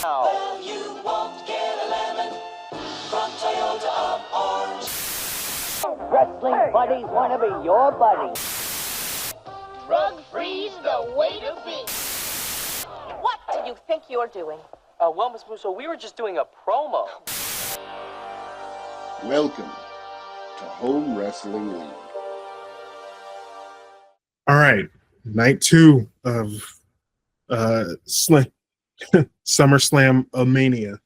Well, you won't get a lemon from Toyota of Orange. Wrestling buddies want to be your buddy. Drug-free's the way to be. What do you think you're doing? Well, Miss Musso, we were just doing a promo. Welcome to Home Wrestling League. All right, night 2 of SummerSlam Mania.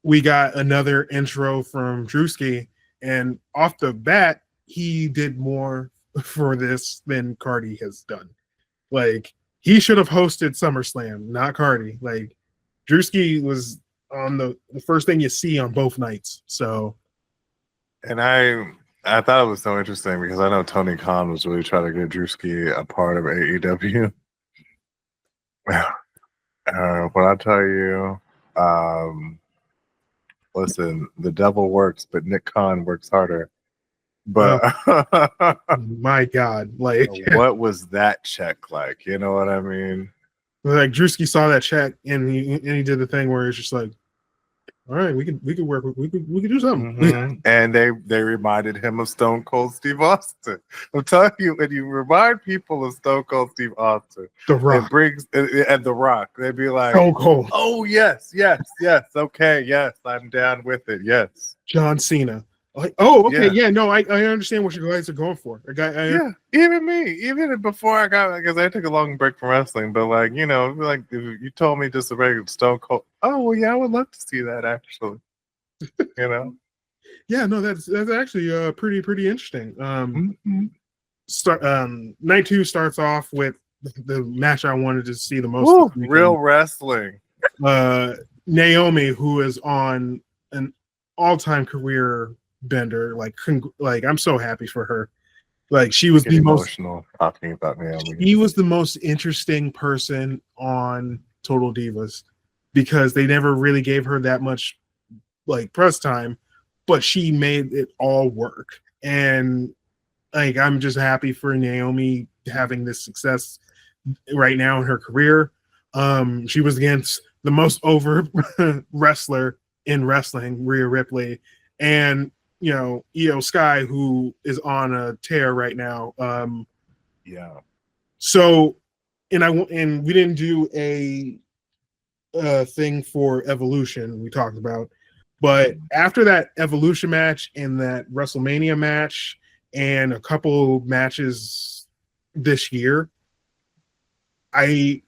We got another intro from Drewski, and off the bat, he did more for this than Cardi has done. Like, he should have hosted SummerSlam, not Cardi. Like, Drewski was on the first thing you see on both nights. So, and I thought it was so interesting because I know Tony Khan was really trying to get Drewski a part of AEW. When I tell you, listen, the devil works, but Nick Khan works harder. But my God, like, what was that check like? You know what I mean? Like, Drewski saw that check and he did the thing where it's just like, all right, we could work, we could do something. Mm-hmm. And they reminded him of Stone Cold Steve Austin. I'm telling you, when you remind people of Stone Cold Steve Austin, The Rock, it brings and The Rock, they'd be like, Stone Cold. Oh yes, okay, yes, I'm down with it. Yes, John Cena. Like, oh, okay, yeah, no, I understand what you guys are going for. Yeah, even me, even before I got, because I took a long break from wrestling, but like, you know, like if you told me just a regular Stone Cold, oh well, yeah, I would love to see that actually, you know. Yeah, no, that's actually pretty interesting. Night 2 starts off with the match I wanted to see the most. Ooh, real wrestling. Naomi, who is on an all-time career bender, like I'm so happy for her. Like, she was the emotional talking about Naomi. He was the most interesting person on Total Divas because they never really gave her that much like press time, but she made it all work. And like, I'm just happy for Naomi having this success right now in her career. She was against the most over wrestler in wrestling, Rhea Ripley, and you know, Io Sky, who is on a tear right now. So, and we didn't do a thing for Evolution we talked about, but after that Evolution match and that WrestleMania match and a couple matches this year, I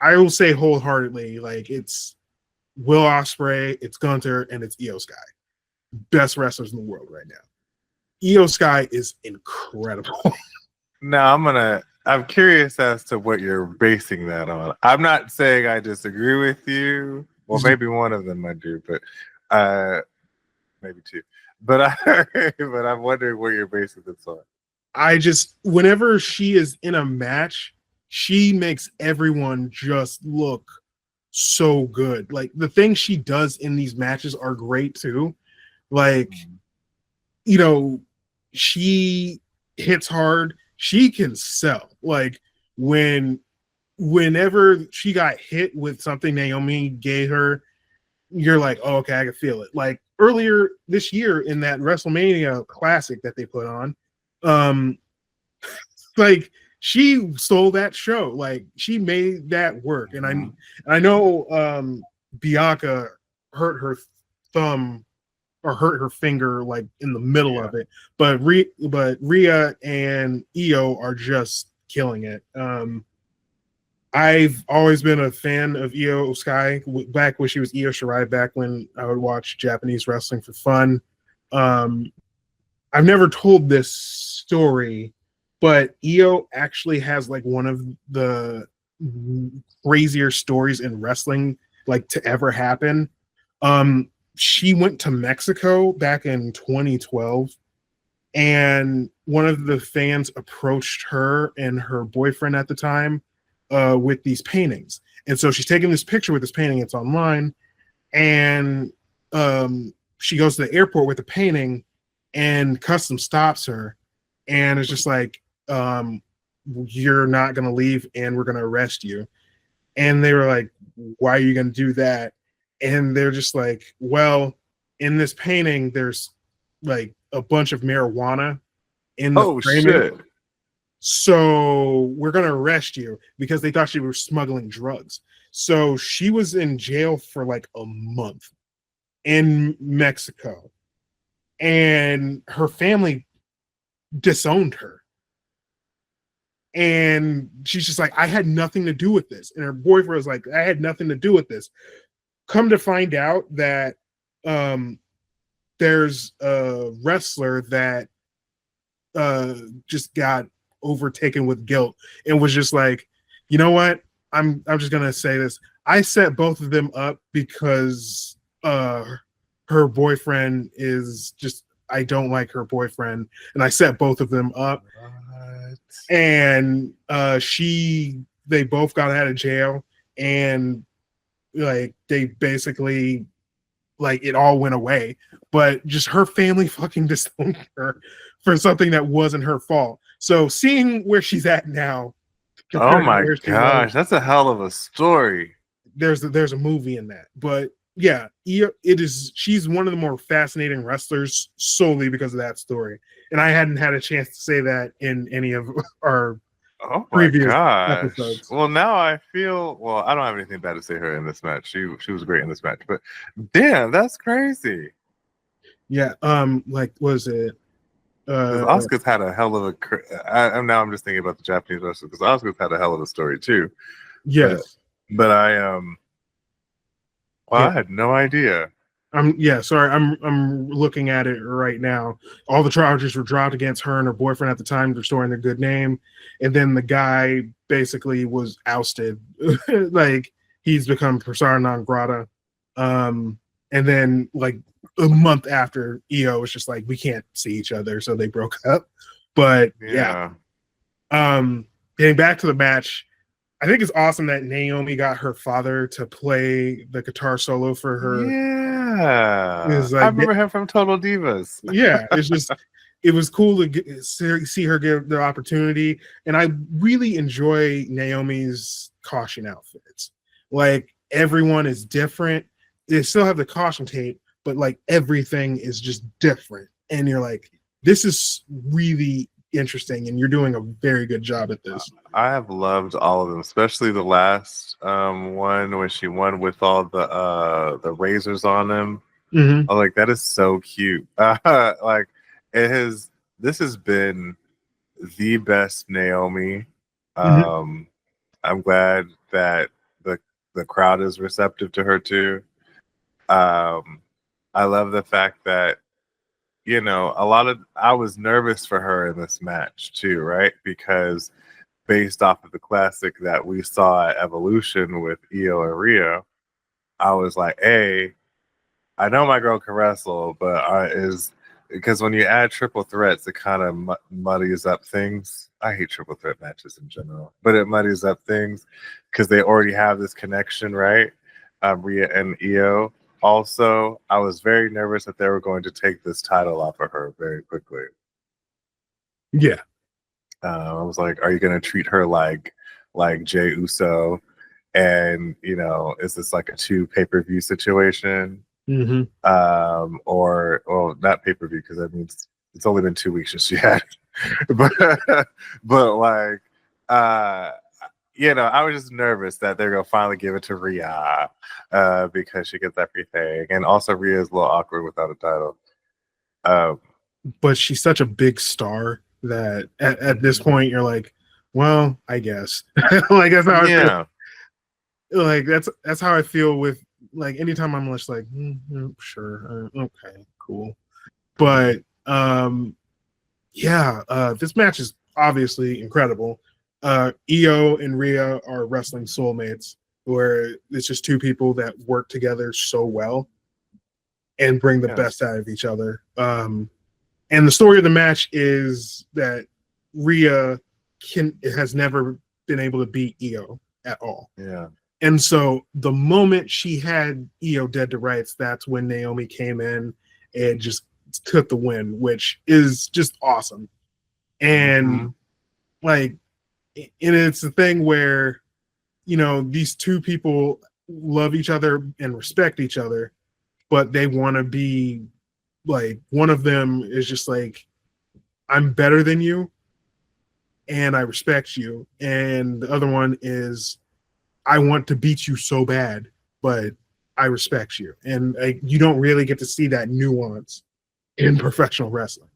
will say wholeheartedly, like, it's Will Ospreay, it's Gunther, and it's Io Sky. Best wrestlers in the world right now. Io Sky is incredible. Now I'm curious as to what you're basing that on. I'm not saying I disagree with you. Well, maybe one of them I do, but maybe two. But I'm wondering what you're basing this on. Whenever she is in a match, she makes everyone just look so good. Like, the things she does in these matches are great too. Like, you know, she hits hard. She can sell. Like, whenever she got hit with something Naomi gave her, you're like, oh, okay, I can feel it. Like, earlier this year in that WrestleMania Classic that they put on, like, she stole that show. Like, she made that work. And I know Bianca hurt her thumb or hurt her finger like in the middle of it, but Rhea and Io are just killing it. I've always been a fan of Io Sky back when she was Io Shirai, back when I would watch Japanese wrestling for fun. I've never told this story, but Io actually has like one of the crazier stories in wrestling like to ever happen. She went to Mexico back in 2012, and one of the fans approached her and her boyfriend at the time with these paintings. And so she's taking this picture with this painting. It's online. And she goes to the airport with the painting, and Customs stops her. And it's just like, you're not going to leave, and we're going to arrest you. And they were like, why are you going to do that? And they're just like, well, in this painting, there's like a bunch of marijuana in the framing. Shit. So we're going to arrest you, because they thought she was smuggling drugs. So she was in jail for like a month in Mexico. And her family disowned her. And she's just like, I had nothing to do with this. And her boyfriend was like, I had nothing to do with this. Come to find out that there's a wrestler that just got overtaken with guilt and was just like, you know what? I'm just gonna say this. I set both of them up because her boyfriend is just, I don't like her boyfriend, and I set both of them up. What? And they both got out of jail, and like they basically, like, it all went away. But just her family fucking disowned her for something that wasn't her fault. So seeing where she's at now, Oh my gosh, that's a hell of a story. there's a movie in that. But yeah, it is. She's one of the more fascinating wrestlers solely because of that story. And I hadn't had a chance to say that in any of our previous episodes. Well, now I feel, well, I don't have anything bad to say her in this match. She was great in this match, but damn, that's crazy. Yeah, like, was it? Asuka's had a hell of a. Now I'm just thinking about the Japanese wrestler, because Asuka's had a hell of a story too. Yes, but I I had no idea. I'm looking at it right now. All the charges were dropped against her and her boyfriend at the time, restoring their good name. And then the guy basically was ousted. Like, he's become persona non grata. And then like a month after, Io was just like, we can't see each other, so they broke up. But yeah. Getting back to the match, I think it's awesome that Naomi got her father to play the guitar solo for her. Yeah, like, I remember him from Total Divas. Yeah, it's just, it was cool to see her give the opportunity. And I really enjoy Naomi's caution outfits. Like, everyone is different. They still have the caution tape, but like everything is just different. And you're like, this is really interesting, and you're doing a very good job at this. I have loved all of them, especially the last one when she won with all the razors on them. Mm-hmm. Oh, like, that is so cute. Like, this has been the best Naomi. I'm glad that the crowd is receptive to her too. I love the fact that, you know, I was nervous for her in this match too, right? Because based off of the classic that we saw at Evolution with Io and Rhea, I was like, hey, I know my girl can wrestle, but because when you add triple threats, it kind of muddies up things. I hate triple threat matches in general, but it muddies up things because they already have this connection, right? Rhea and Io. Also, I was very nervous that they were going to take this title off of her very quickly. Yeah. I was like, are you going to treat her like Jey Uso? And, you know, is this like a 2 pay-per-view situation? Mm-hmm. Or not pay-per-view, because that means it's only been 2 weeks since she had it. but like, you know, I was just nervous that they're gonna finally give it to Rhea because she gets everything, and also Rhea is a little awkward without a title. But she's such a big star that at this point you're like, well, I guess. Like, that's how I feel. Like, that's how I feel with, like, anytime I'm just like, sure, okay, cool. But this match is obviously incredible. Io and Rhea are wrestling soulmates, where it's just 2 people that work together so well and bring the best out of each other. And the story of the match is that Rhea has never been able to beat Io at all. Yeah. And so the moment she had Io dead to rights, that's when Naomi came in and just took the win, which is just awesome. And like, and it's the thing where these two people love each other and respect each other, but they want to be like, one of them is just like, I'm better than you and I respect you. And the other one is, I want to beat you so bad, but I respect you. And you don't really get to see that nuance in professional wrestling.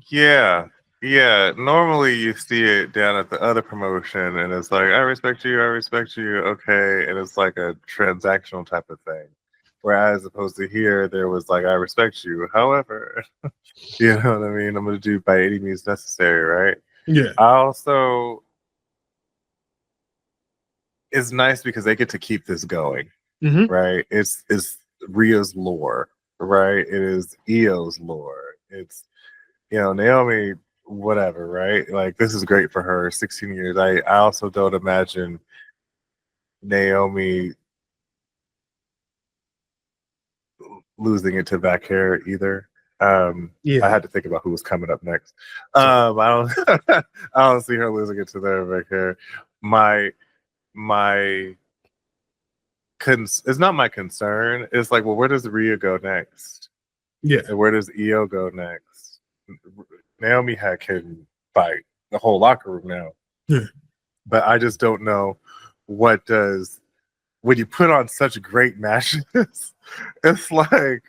Yeah. Yeah. Normally you see it down at the other promotion and it's like, I respect you, okay. And it's like a transactional type of thing. Whereas opposed to here, there was like, I respect you. However, you know what I mean? I'm going to do by any means necessary, right? Yeah. I also, it's nice because they get to keep this going, right? It's Rhea's lore, right? It is Io's lore. It's, Naomi, whatever, right? Like, this is great for her, 16 years. I also don't imagine Naomi losing it to back hair either. I had to think about who was coming up next. I don't I don't see her losing it to their back hair. It's not my concern. It's like, well, where does Rhea go next? Yeah. And where does Io go next? Naomi can fight the whole locker room now. Yeah. But I just don't know what does, when you put on such great matches, it's like,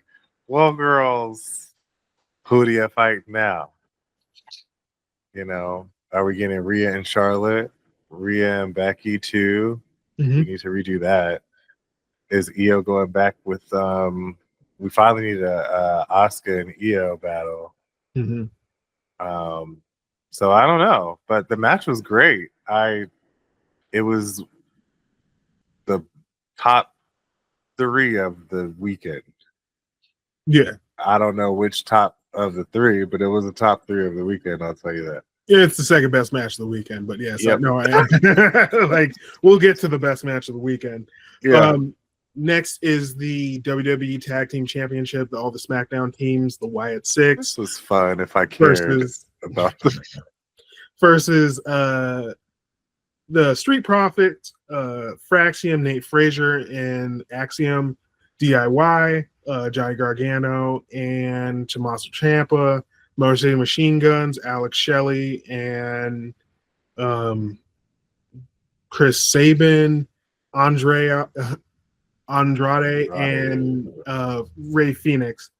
well, girls, who do you fight now? Are we getting Rhea and Charlotte? Rhea and Becky too? We need to redo that. Is Io going back with we finally need a Asuka and Io battle. So I don't know, but the match was great. It was the top 3 of the weekend. Yeah. I don't know which top of the 3, but it was the top 3 of the weekend. I'll tell you that. Yeah, it's the second best match of the weekend, but yeah, so Yep. no, like, we'll get to the best match of the weekend. Yeah. Next is the WWE Tag Team Championship, all the SmackDown teams, the Wyatt Six. This was fun if I cared about this. Versus the Street Profits, Fraxium, Nate Frazier, and Axiom, DIY, Johnny Gargano, and Tommaso Ciampa, Motor City Machine Guns, Alex Shelley, and Chris Sabin, Andrade, and Ray Phoenix.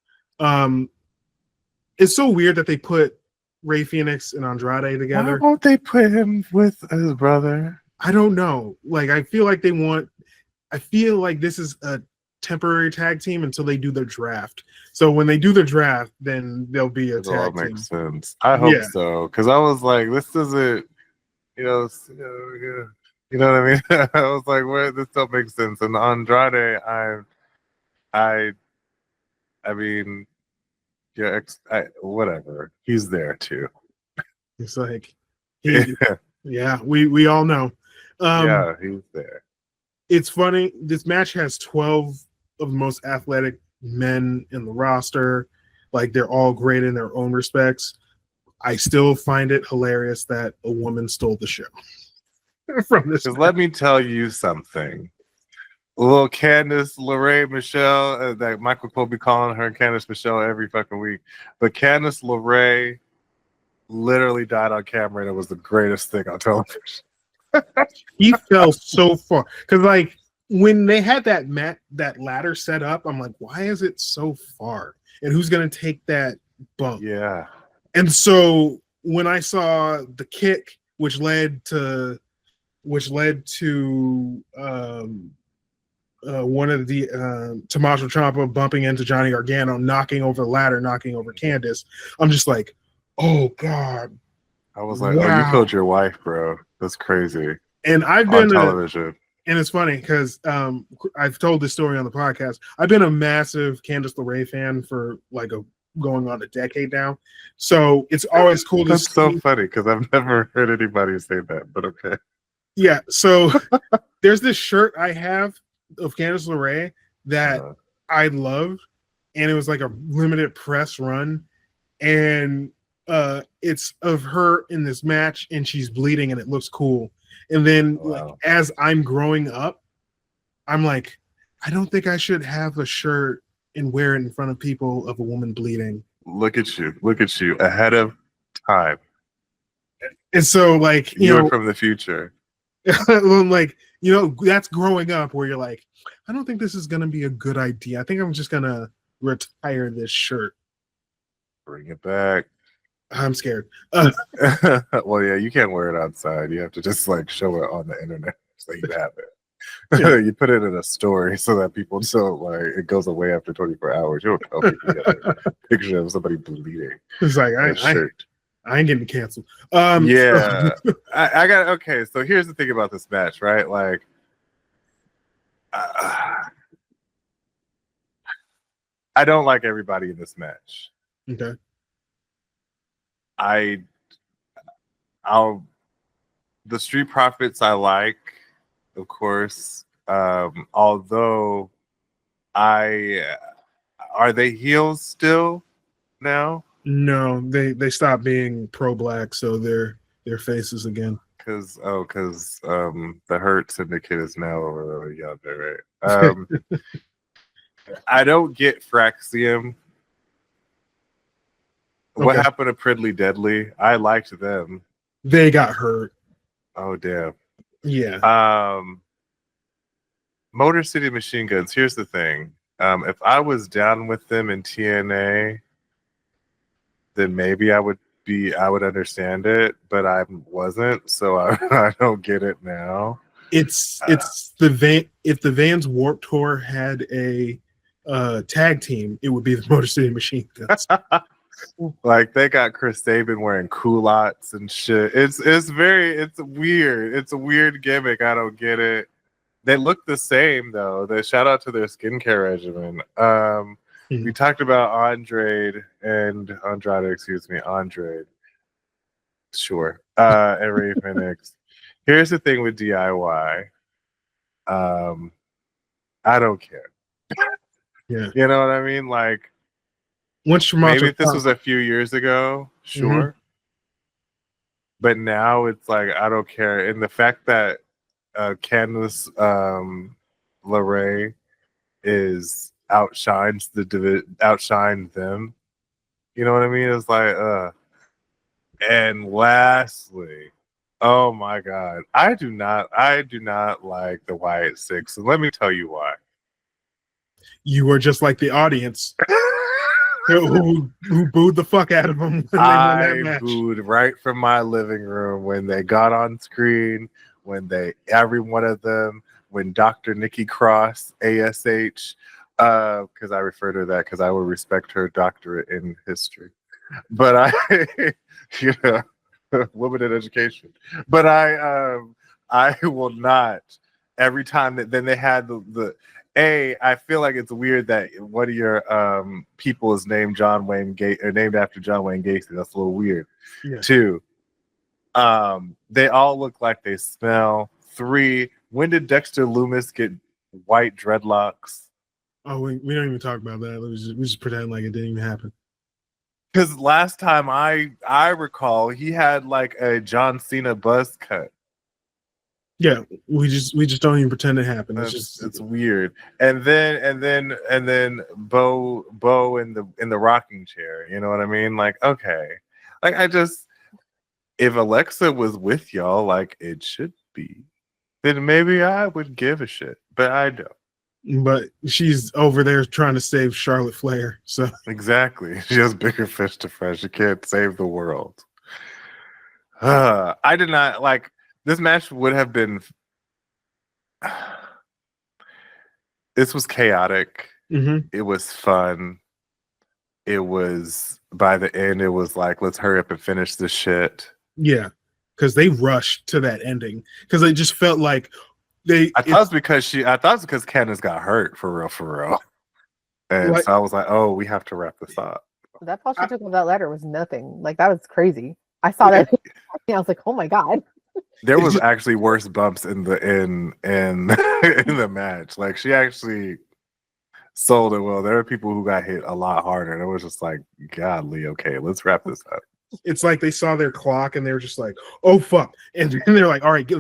It's so weird that they put Ray Phoenix and Andrade together. Why won't they put him with his brother? I don't know. Like, I feel like this is a temporary tag team until they do their draft. So when they do the draft, then there'll be a tag team. Makes sense. I hope so, because I was like, this doesn't, you know what I mean? I was like, where this don't make sense. And Andrade, I mean, whatever. He's there too. It's like, we all know. Yeah, he's there. It's funny. This match has 12 of the most athletic men in the roster. Like, they're all great in their own respects. I still find it hilarious that a woman stole the show from this. Because let me tell you something. Little Cadence Lerae Michelle, that Michael Cole be calling her Cadence Michelle every fucking week. But Cadence Lerae literally died on camera, and it was the greatest thing on television. He fell so far. Because, like, when they had that ladder set up, I'm like, why is it so far? And who's going to take that bump? Yeah. And so when I saw the kick, which led to one of the Tommaso Ciampa bumping into Johnny Gargano, knocking over the ladder, knocking over Candice, I'm just like, oh God. I was like, wow. Oh, you killed your wife, bro. That's crazy. And I've been on television. And it's funny because I've told this story on the podcast. I've been a massive Candice LeRae fan for like going on a decade now. So it's always cool to see. That's so funny because I've never heard anybody say that, but okay. Yeah. So there's this shirt I have of Cadence Lerae that I loved, and it was like a limited press run, and it's of her in this match, and she's bleeding, and it looks cool. And then Wow. like, as I'm growing up, I'm like, I don't think I should have a shirt and wear it in front of people of a woman bleeding. Look at you, ahead of time. And so like, You're from the future. I'm like, that's growing up where you're like, I don't think this is gonna be a good idea. I think I'm just gonna retire this shirt. Bring it back. I'm scared. Well, yeah, you can't wear it outside. You have to just like show it on the internet so you have it. You put it in a story so that people don't like it goes away after 24 hours. You don't tell people you got a picture of somebody bleeding. It's like I ain't getting canceled. Yeah, I got okay. So here's the thing about this match, right? Like, I don't like everybody in this match. Okay. The Street Profits I like, of course. Although are they heels still now? No, they stopped being pro-black, so they're faces again. Because the Hurt Syndicate is now over yonder, right? I don't get Fraxium. What Okay. happened to Pridley Deadly? I liked them. They got hurt. Oh damn. Yeah. Motor City Machine Guns. Here's the thing. If I was down with them in TNA, then maybe I would understand it, but I wasn't, so I don't get it now. It's the if the Vans Warped Tour had a tag team, it would be the Motor City Machine Guns. Like they got Chris Sabin wearing culottes and shit. It's weird. It's a weird gimmick. I don't get it. They look the same though. They shout out to their skincare regimen. We talked about Andrade. Sure. And Ray Phoenix. Here's the thing with DIY. I don't care. Yeah. You know what I mean? Like, Once maybe if this was a few years ago, sure. But now it's like I don't care. And the fact that Cadence Lerae outshined them. You know what I mean? It's like And lastly, oh my god, I do not like the Wyatt Six, and let me tell you why. You were just like the audience who booed the fuck out of them when they won that I match. booed right from my living room when they got on screen, every one of them, when Dr. Nikki Cross, ASH, because I refer to that because I will respect her doctorate in history. But women in education. But I will not. Every time that then they had I feel like it's weird that one of your people is named named after John Wayne Gacy. That's a little weird. Yeah. 2, they all look like they smell. 3, when did Dexter Loomis get white dreadlocks? Oh, we don't even talk about that. We just pretend like it didn't even happen. Because last time I recall, he had like a John Cena buzz cut. Yeah, we just don't even pretend it happened. It's weird. And then Bo in the rocking chair. You know what I mean? Like, okay, like if Alexa was with y'all, like it should be, then maybe I would give a shit. But I don't. But she's over there trying to save Charlotte Flair. So exactly, she has bigger fish to fry. She can't save the world. I did not like this match. Would have been. This was chaotic. It was fun. It was by the end. It was like, let's hurry up and finish this shit. Yeah, because they rushed to that ending because it just felt like. I thought it was because Candace got hurt for real. And so I was like, oh, we have to wrap this up. That all she took of that letter was nothing. Like, that was crazy. I saw that. I was like, oh my god. There was actually worse bumps in the in the match. Like, she actually sold it well. There were people who got hit a lot harder. And it was just like, godly, okay, let's wrap this up. it's like they saw their clock and they were just like, "Oh fuck!" And then they're like, "All right,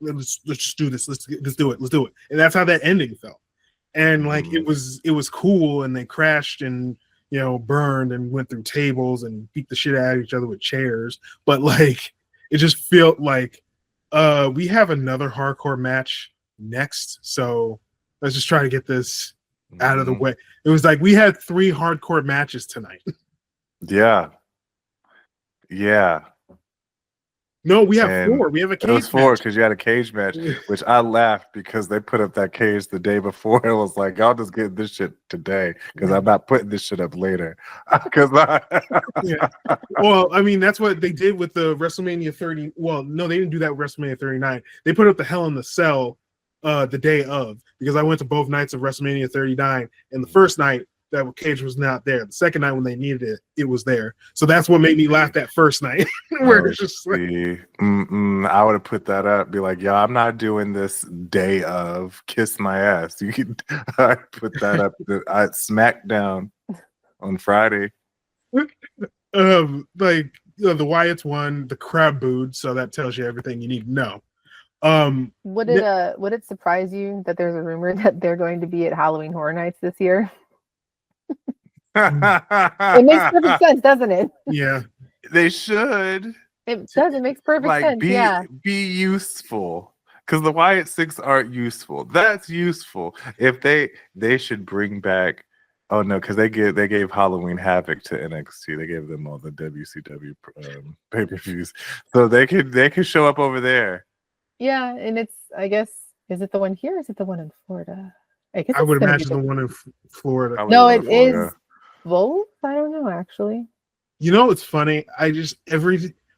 let's just do this. Let's do it. Let's do it." And that's how that ending felt. And like it was cool, and they crashed and burned and went through tables and beat the shit out of each other with chairs. But like it just felt like we have another hardcore match next, so let's just try to get this out of the way. It was like we had 3 hardcore matches tonight. Yeah. No, we have And 4. We have a It was cage 4 match. because you had a cage match, which I laughed because they put up that cage the day before. It was like, y'all just get this shit today because I'm not putting this shit up later. Because Yeah. Well, I mean, that's what they did with the WrestleMania 30. Well, no, they didn't do that with WrestleMania 39. They put up the Hell in the Cell the day of, because I went to both nights of WrestleMania 39, and the first night that cage was not there. The second night when they needed it, it was there. So that's what made me laugh that first night. Where it's just like, I would have put that up, be like, "Yo, I'm not doing this day of kiss my ass." You could put that up at SmackDown on Friday. like the Wyatts won, the crowd booed, so that tells you everything you need to know. Would it surprise you that there's a rumor that they're going to be at Halloween Horror Nights this year? It makes perfect sense, doesn't it? Yeah, They should. It does. It makes perfect sense. Be useful, because the Wyatt Six aren't useful. That's useful. If they should bring back. Oh no, because they gave Halloween Havoc to NXT. They gave them all the WCW pay-per-views, so they could show up over there. Yeah, and it's, I guess, is it the one here or is it the one in Florida? I would imagine the one in Florida. No, it is both. I don't know, actually. It's funny.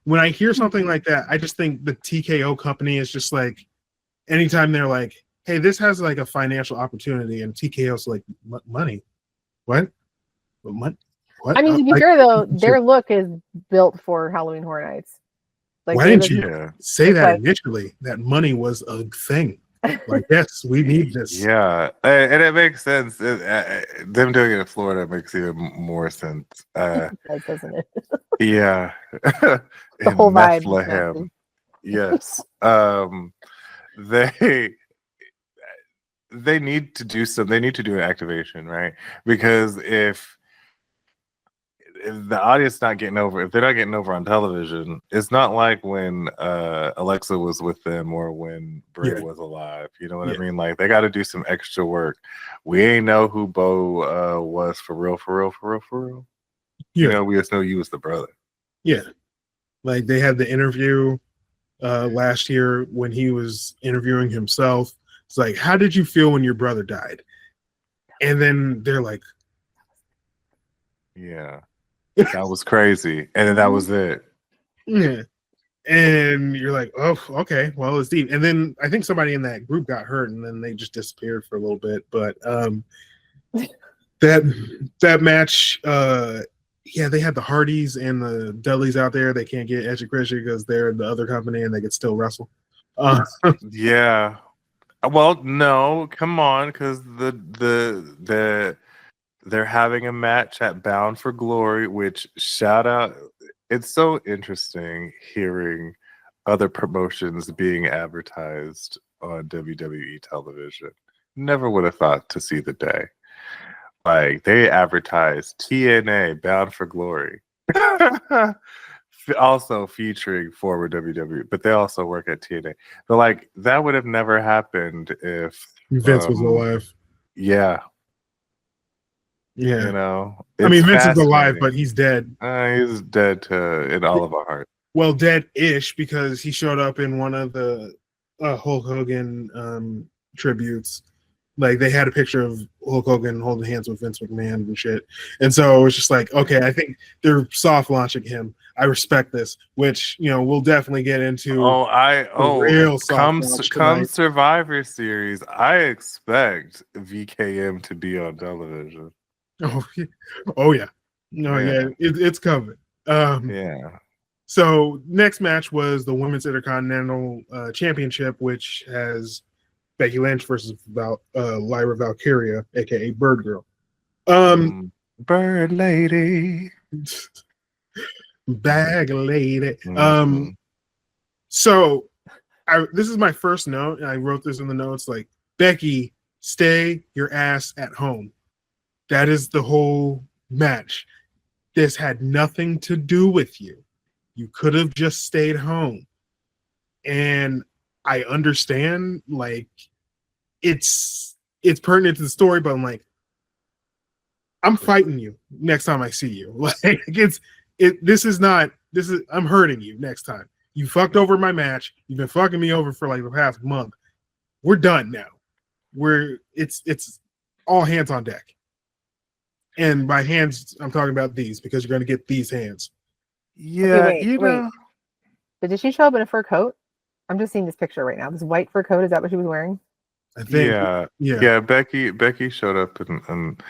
When I hear something like that, I just think the TKO company is just like, anytime they're like, "Hey, this has like a financial opportunity," and TKO's like, "Money? What? What?" I mean, to be fair though, their look is built for Halloween Horror Nights. Like, why didn't you say that initially? That money was a thing. Like, yes, we need this. Yeah, and it makes sense. Them doing it in Florida makes even more sense. Doesn't it? Yeah, The whole vibe. Bethlehem. Yes, they need to do some. They need to do an activation, right? Because if the audience not getting over, if they're not getting over on television, it's not like when Alexa was with them or when Bray was alive. You know what I mean? Like, they got to do some extra work. We ain't know who Bo was for real. Yeah. We just know you was the brother. Yeah, like they had the interview last year when he was interviewing himself. It's like, how did you feel when your brother died? And then they're like, yeah. That was crazy. And then that was it. Yeah. And you're like, oh, okay, well, it's deep. And then I think somebody in that group got hurt and then they just disappeared for a little bit. But that match, they had the Hardys and the Dudleys out there. They can't get Edge and Christian because they're the other company and they could still wrestle. Yeah. Well, no, come on, because they're having a match at Bound for Glory, which, shout out, it's so interesting hearing other promotions being advertised on WWE television. Never would have thought to see the day. Like, they advertised TNA Bound for Glory. Also featuring former WWE, but they also work at TNA. But like, that would have never happened if Vince was alive. Yeah. Yeah. I mean, Vince is alive, but he's dead. He's dead in all of our hearts. Well, dead-ish, because he showed up in one of the Hulk Hogan tributes. Like, they had a picture of Hulk Hogan holding hands with Vince McMahon and shit. And so it's just like, okay, I think they're soft launching him. I respect this, which, we'll definitely get into. Real come Survivor Series, I expect VKM to be on television. Oh yeah. No, yeah, it's coming. Yeah. So next match was the Women's Intercontinental Championship, which has Becky Lynch versus Lyra Valkyria, aka Bird Girl. Bird Lady. Bag lady. Mhm. So this is my first note, and I wrote this in the notes like, Becky, stay your ass at home. That is the whole match. This had nothing to do with you. You could have just stayed home. And I understand, like, it's pertinent to the story, but I'm like, I'm fighting you next time I see you. Like, I'm hurting you next time. You fucked over my match. You've been fucking me over for like the past month. We're done now. It's all hands on deck. And by hands, I'm talking about these because you're going to get these hands. Yeah, Okay, wait. But did she show up in a fur coat? I'm just seeing this picture right now. This white fur coat, is that what she was wearing? I think. Yeah. Becky showed up and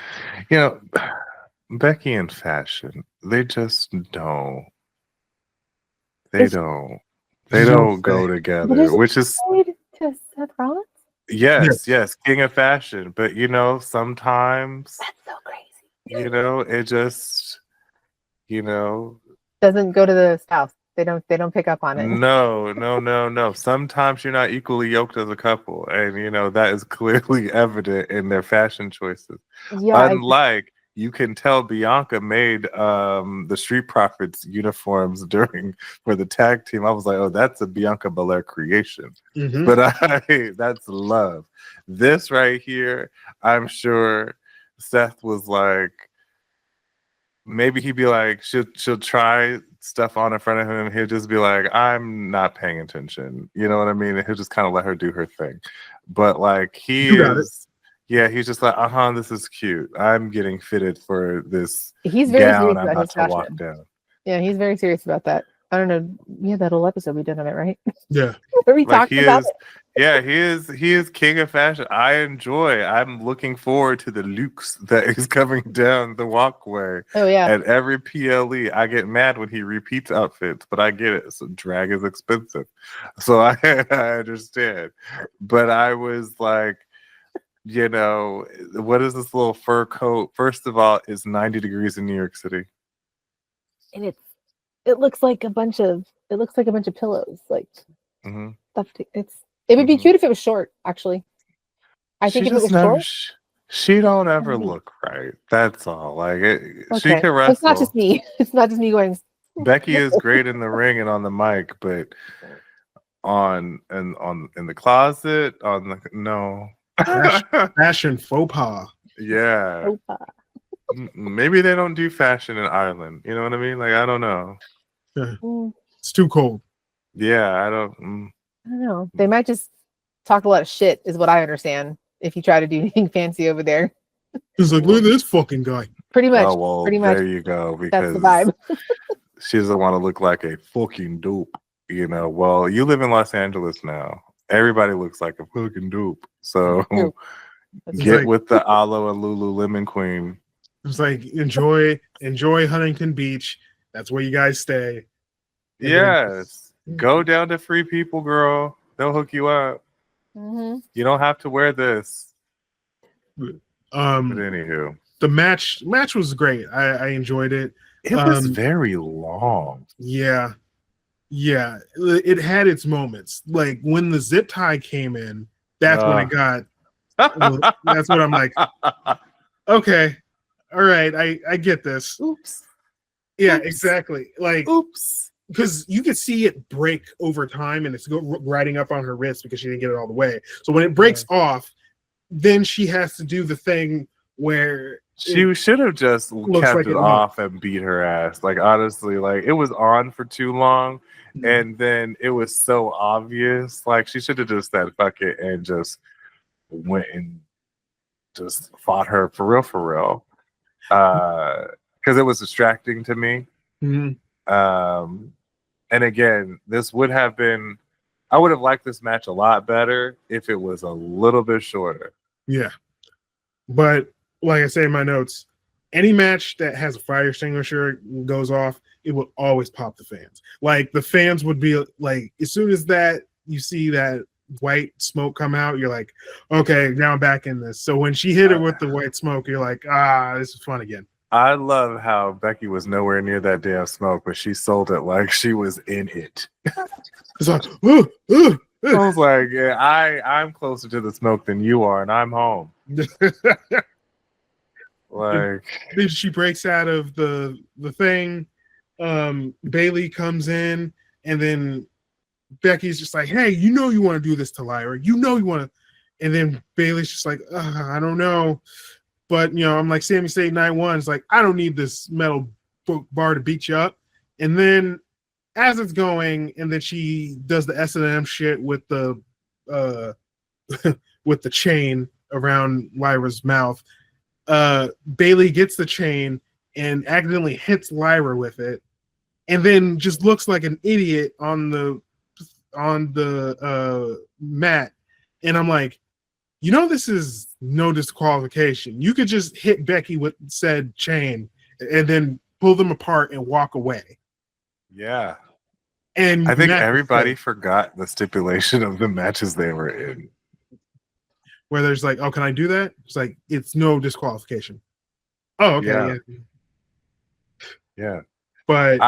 Becky and fashion, they just don't. They don't go together, which is to Seth Rollins. Yes, king of fashion. But sometimes That's so crazy. it just Doesn't go to the south. They don't pick up on it. No. Sometimes you're not equally yoked as a couple, and that is clearly evident in their fashion choices. Yeah. Unlike you can tell Bianca made the Street Profits uniforms for the tag team. I was like, oh, that's a Bianca Belair creation. Mm-hmm. But that's love. This right here, I'm sure Seth was like, maybe he'd be like, she'll try stuff on in front of him. He'll just be like, I'm not paying attention. You know what I mean? And he'll just kind of let her do her thing. But like he's just like, this is cute. I'm getting fitted for this He's very gown serious I'm about about his to fashion. walk down. Yeah, he's very serious about that. I don't know. Yeah, that whole episode we did on it, right? Yeah. Where we talked about it. Yeah, he is king of fashion. I'm looking forward to the looks that is coming down the walkway. Oh yeah. At every PLE, I get mad when he repeats outfits, but I get it. So drag is expensive. So I understand. But I was like, what is this little fur coat? First of all, it's 90 degrees in New York City. And it looks like a bunch of pillows, like stuff. It would be cute if it was short, actually. I think if it was short, she don't ever look right. That's all. Like she can wrestle. It's not just me. It's not just me going. Becky is great in the ring and on the mic, but in the closet, no. Fashion faux pas. Yeah. Faux pas. Maybe they don't do fashion in Ireland. You know what I mean? Like I don't know. It's too cold. Yeah, I don't know. They might just talk a lot of shit, is what I understand. If you try to do anything fancy over there, it's like, look at this fucking guy. Pretty much. Oh, well, pretty much. There you go. Because that's the vibe. She doesn't want to look like a fucking dope. Well, you live in Los Angeles now. Everybody looks like a fucking dope. So get with the Aloe and Lululemon queen. It's like enjoy Huntington Beach. That's where you guys stay. And yes. Go down to Free People, girl. They'll hook you up. Mm-hmm. You don't have to wear this. But anywho, the match was great. I enjoyed it. It was very long. Yeah. It had its moments. Like when the zip tie came in, that's when it got. That's what I'm like. Okay, all right, I get this. Oops. Yeah, Oops. exactly. Like, oops. Because you could see it break over time, and it's riding up on her wrist because she didn't get it all the way. So when it breaks off, then she has to do the thing where she should have just kept it off and beat her ass. Like honestly, like it was on for too long, and then it was so obvious. Like she should have just said fuck it and just went and just fought her for real. Because it was distracting to me. Mm-hmm. And again, this would have been. I would have liked this match a lot better if it was a little bit shorter. Yeah, but like I say in my notes, any match that has a fire extinguisher goes off, it will always pop the fans. Like the fans would be like, as soon as that you see that white smoke come out, you're like, okay, now I'm back in this. So when she hit her with the white smoke, you're like, this is fun again. I love how Becky was nowhere near that damn smoke, but she sold it like she was in it. It's like, ooh, ooh, I was like, yeah, I'm closer to the smoke than you are, and I'm home. Like, then she breaks out of the thing. Bailey comes in, and then Becky's just like, hey, you know you want to do this to Lyra. You know you want to. And then Bailey's just like, I don't know. But, I'm like, Sammy State 9-1 is like, I don't need this metal bar to beat you up. And then as it's going, and then she does the S&M shit with the with the chain around Lyra's mouth. Bailey gets the chain and accidentally hits Lyra with it, and then just looks like an idiot on the mat. And I'm like, this is no disqualification. You could just hit Becky with said chain and then pull them apart and walk away. yeah. And I think everybody forgot the stipulation of the matches they were in. Where there's like, oh, can I do that? It's like, it's no disqualification. Oh, okay. Yeah. But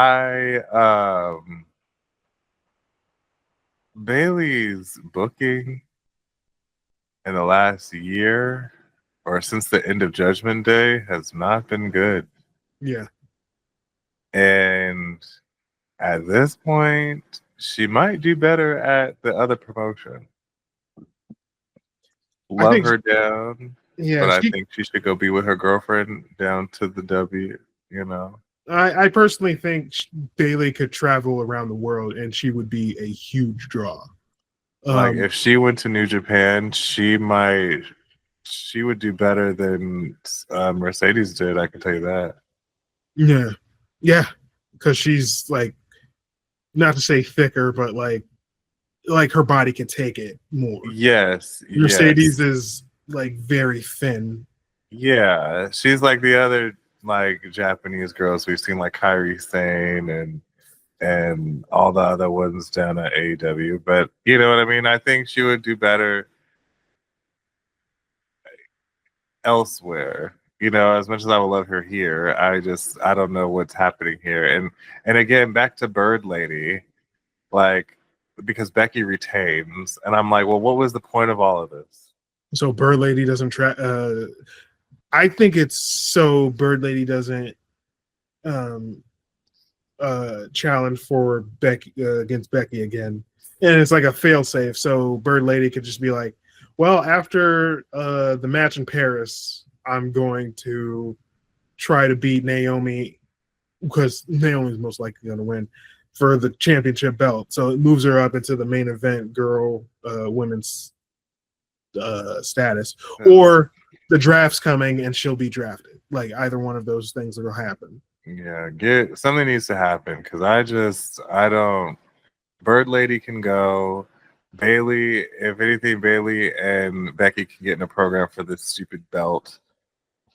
Bailey's booking in the last year or since the end of Judgment Day has not been good. Yeah. And at this point, she might do better at the other promotion. Love her down. Yeah. But I think she should go be with her girlfriend down to the W, I personally think Bailey could travel around the world and she would be a huge draw. Like if she went to New Japan, she would do better than Mercedes did. I can tell you that. Yeah, because she's like, not to say thicker, but like her body can take it more. Yes, Mercedes is like very thin. Yeah, she's like the other like Japanese girls we've seen, like Kairi Sane and all the other ones down at AEW. But you know what I mean? I think she would do better elsewhere. As much as I would love her here, I don't know what's happening here. And again, back to Bird Lady, like, because Becky retains, and I'm like, well, what was the point of all of this? So Bird Lady doesn't try. I think it's so Bird Lady doesn't challenge for Becky against Becky again, and it's like a failsafe. So Bird Lady could just be like, well, after the match in Paris, I'm going to try to beat Naomi because Naomi's most likely going to win for the championship belt. So it moves her up into the main event women's status. Or the draft's coming and she'll be drafted. Like either one of those things will happen. Yeah, something needs to happen because I don't. Bird Lady can go. Bailey, if anything, Bailey and Becky can get in a program for this stupid belt.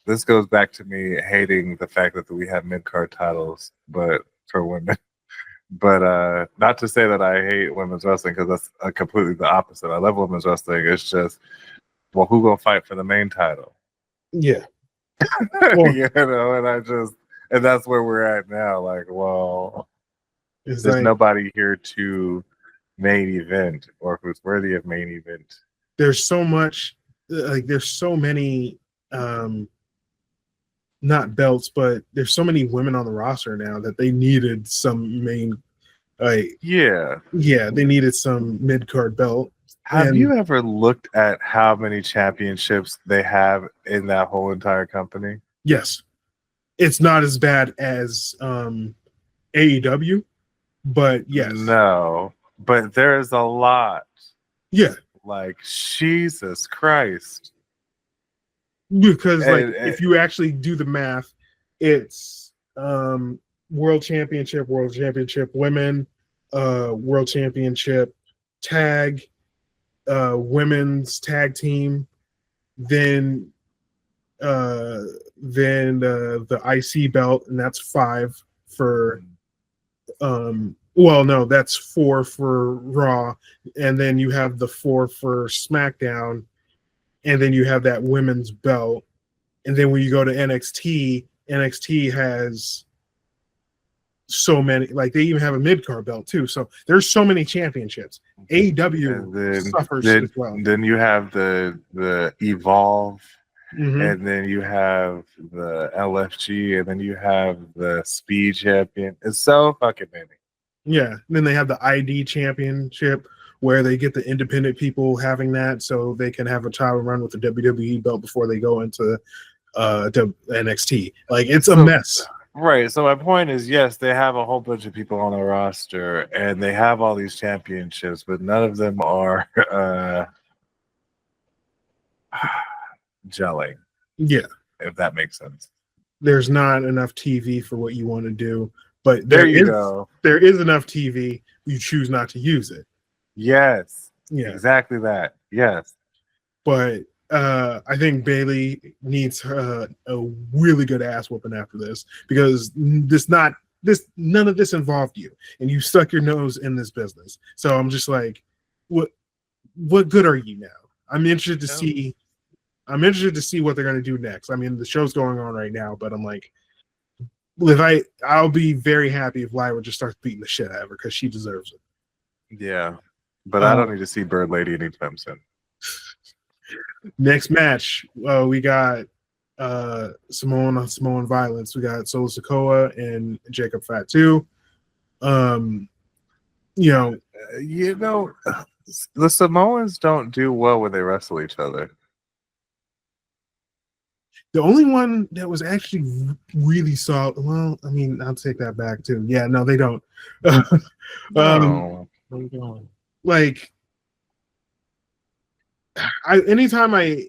This goes back to me hating the fact that we have mid-card titles, but for women. But not to say that I hate women's wrestling because that's completely the opposite. I love women's wrestling. It's just, well, who gonna fight for the main title? Yeah. And that's where we're at now. Like, well, there's nobody here to main event or who's worthy of main event. There's so much, there's so many, not belts, but there's so many women on the roster now that they needed some main, they needed some mid-card belt. Have you ever looked at how many championships they have in that whole entire company? Yes. It's not as bad as AEW, but yes. No, but there's a lot. Yeah. Like, Jesus Christ. Because if you actually do the math, it's world championship women, world championship tag, women's tag team, then the IC belt, and that's 5 for that's 4 for Raw, and then you have the 4 for SmackDown, and then you have that women's belt, and then when you go to NXT, NXT has so many, like they even have a mid-card belt too. So there's so many championships. AEW suffers as well. Then you have the Evolve, Mhm. and then you have the LFG, and then you have the Speed Champion. It's so fucking many. Yeah. And then they have the ID championship where they get the independent people having that so they can have a title run with the WWE belt before they go into NXT. Like it's a mess. Right. So my point is, yes, they have a whole bunch of people on the roster, and they have all these championships, but none of them are gelling. Yeah. If that makes sense. There's not enough TV for what you want to do, but There you go. There is enough TV. You choose not to use it. Yes. Yeah. Exactly that. Yes. But I think Bailey needs a really good ass whooping after this because none of this involved you, and you stuck your nose in this business. So I'm just like, what good are you now? I'm interested to see what they're going to do next. I mean, the show's going on right now, but I'm like, I'll be very happy if Lyra just starts beating the shit out of her because she deserves it. Yeah, but I don't need to see Bird Lady anytime soon. Next match, we got Samoan Violence. We got Solo Sikoa and Jacob Fatu. The Samoans don't do well when they wrestle each other. The only one that was actually really solid. Well, I mean, I'll take that back too. Yeah, no, they don't. No. Like, anytime I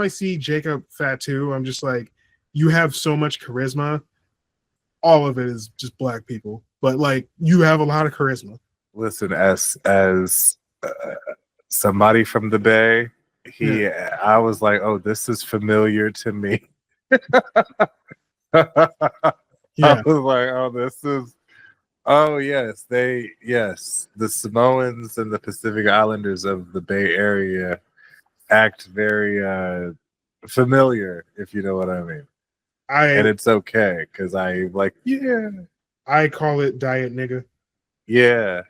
see Jacob Fatu, I'm just like, you have so much charisma. All of it is just black people, but like, you have a lot of charisma. Listen, as somebody from the Bay, I was like, oh, this is familiar to me. I was like, oh, this is. Oh yes, the Samoans and the Pacific Islanders of the Bay Area act very familiar, if you know what I mean. And it's okay because I like, I call it diet nigga. Yeah.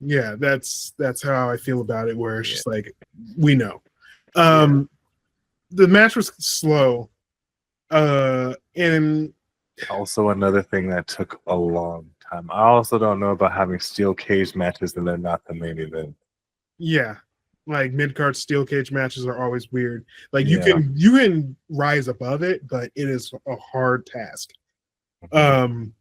That's how I feel about it. Where it's just like, we know. The match was slow, and also another thing that took a long time. I also don't know about having steel cage matches and they're not the main event. Yeah, like mid-card steel cage matches are always weird. Like you can rise above it, but it is a hard task. It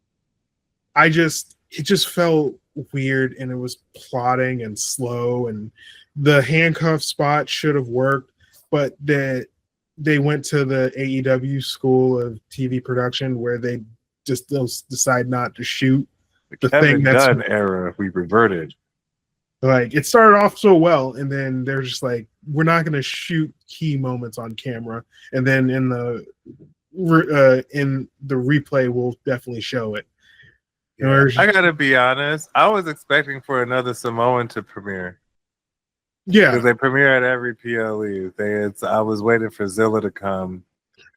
just felt weird, and it was plotting and slow, and the handcuff spot should have worked, but they went to the AEW school of TV production where they just decide not to shoot the Kevin thing that's Dunn era. We reverted. Like, it started off so well, and then they're just like, we're not going to shoot key moments on camera, and then in the replay we'll definitely show it. I gotta be honest, I was expecting for another Samoan to premiere. Yeah, because they premiere at every PLE. I was waiting for Zilla to come.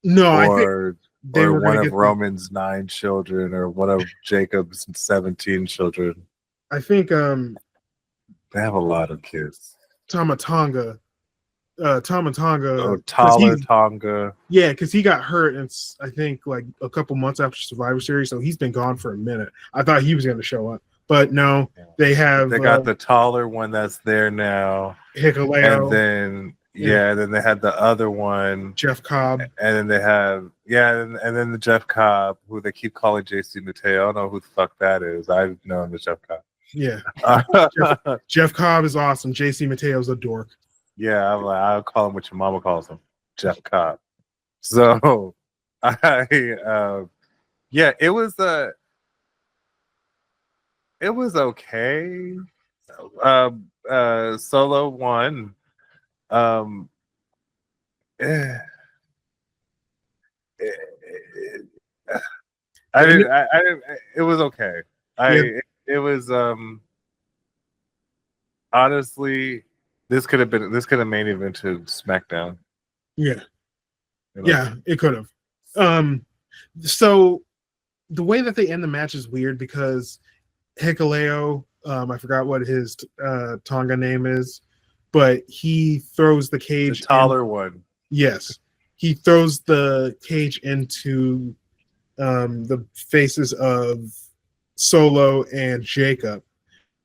No, or one of Roman's 9 children, or one of Jacob's 17 children. I think they have a lot of kids. Tama Tonga. Oh, Tyler Tonga. Yeah, because he got hurt, and I think like a couple months after Survivor Series, so he's been gone for a minute. I thought he was going to show up, but no, they got the taller one that's there now. Hikuleo. And then then they had the other one, Jeff Cobb, and then they have and then the Jeff Cobb, who they keep calling JC Mateo. I don't know who the fuck that is. I've known the Jeff Cobb. Yeah, Jeff Cobb is awesome. JC Mateo's a dork. Yeah, I'll call him what your mama calls him, Jeff Cobb. So, it was okay. Solo won. It was okay. It was honestly. This could have main evented SmackDown. Yeah. Yeah, it could have. So the way that they end the match is weird because Hikuleo, I forgot what his Tonga name is, but he throws the The cage. taller one. Yes, he throws the cage into the faces of Solo and Jacob,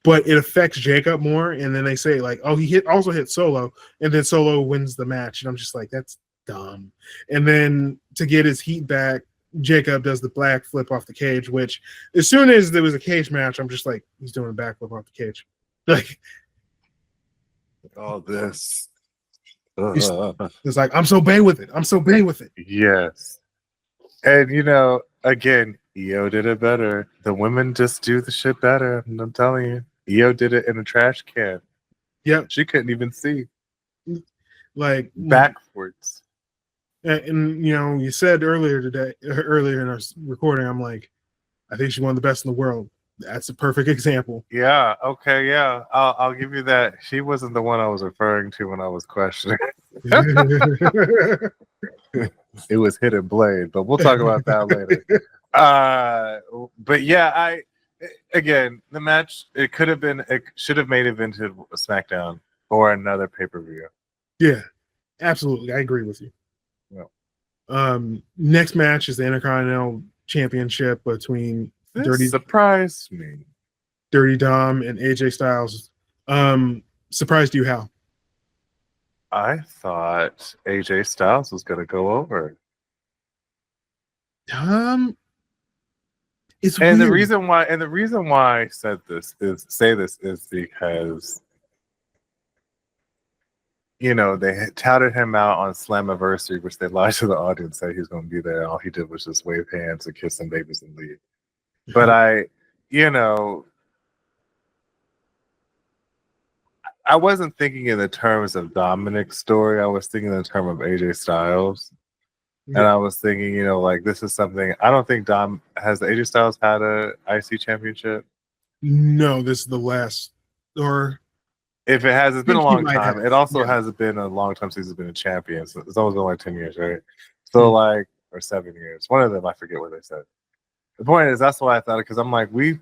but it affects Jacob more. And then they say like, "Oh, he also hit Solo," and then Solo wins the match. And I'm just like, that's dumb. And then to get his heat back, Jacob does the black flip off the cage. Which as soon as there was a cage match, I'm just like, he's doing a backflip off the cage. Like All this. it's like I'm so bay with it. I'm so bay with it. Yes. And again, EO did it better. The women just do the shit better. And I'm telling you, EO did it in a trash can. Yep. She couldn't even see Like backwards. And you said earlier in our recording, I'm like, I think she's one of the best in the world. That's a perfect example. Yeah. Okay. Yeah. I'll give you that. She wasn't the one I was referring to when I was questioning. It was Hidden Blade, but we'll talk about that later. But yeah, again, the match it should have made event to SmackDown or another pay-per-view. Yeah, absolutely. I agree with you. Yeah. Next match is the Intercontinental Championship between This surprised me. Dirty Dom and AJ Styles. Surprised you how? I thought AJ Styles was going to go over. It's And weird. the reason why I say this is because they had touted him out on Slammiversary, which they lied to the audience, said he was going to be there. All he did was just wave hands and kiss some babies and leave. But I wasn't thinking in the terms of Dominic's story. I was thinking in the terms of AJ Styles. Yeah. And I was thinking, this is something. I don't think has AJ Styles had a IC championship. No, this is the last. Or if it has, it's been a think he long might time. have, It also yeah. hasn't been a long time since he's been a champion. So it's almost been like 10 years, right? So or 7 years. One of them, I forget what they said. The point is, that's why I thought it, because I'm like, we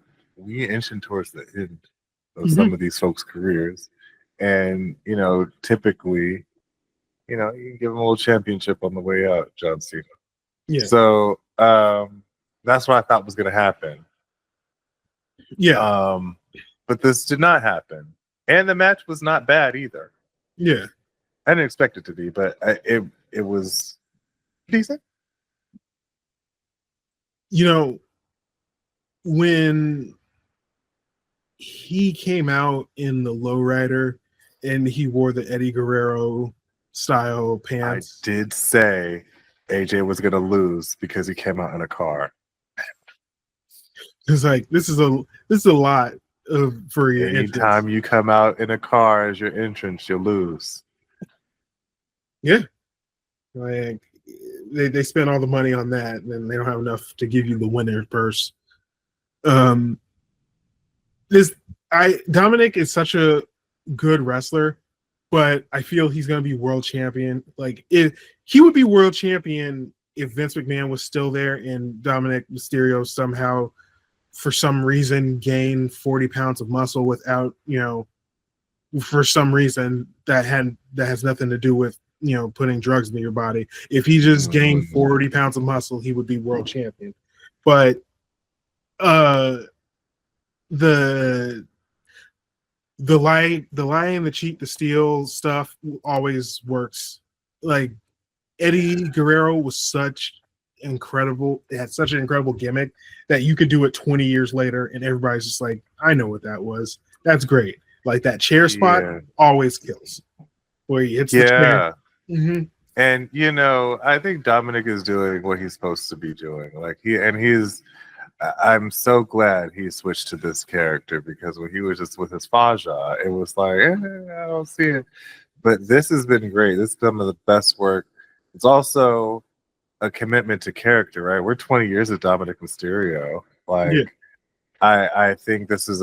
inching towards the end of some of these folks' careers. And, typically, you can give them a little championship on the way out, John Cena. Yeah. So that's what I thought was going to happen. Yeah. But this did not happen. And the match was not bad either. Yeah. I didn't expect it to be, but it was decent. When he came out in the lowrider and he wore the Eddie Guerrero style pants, I did say AJ was going to lose because he came out in a car. it's like this is a lot for your Anytime you come out in a car as your entrance, you lose. Yeah. Like they spent all the money on that, and then they don't have enough to give you the winner purse. Dominic is such a good wrestler, but I feel he's gonna be world champion. Like he would be world champion if Vince McMahon was still there and Dominic Mysterio somehow, for some reason, gained 40 pounds of muscle without, for some reason that has nothing to do with putting drugs in your body. If he just gained 40 pounds of muscle, he would be world champion. But the lie and the cheat, the steal stuff always works. Like Eddie Guerrero was such an incredible gimmick that you could do it 20 years later and everybody's just like, I know what that was. That's great. Like that chair spot always kills. Where he hits the chair. Mm-hmm. And I think Dominic is doing what he's supposed to be doing. I'm so glad he switched to this character, because when he was just with his Faja, it was like, I don't see it. But this has been great. This is some of the best work. It's also a commitment to character, right? We're 20 years of Dominic Mysterio. I think this is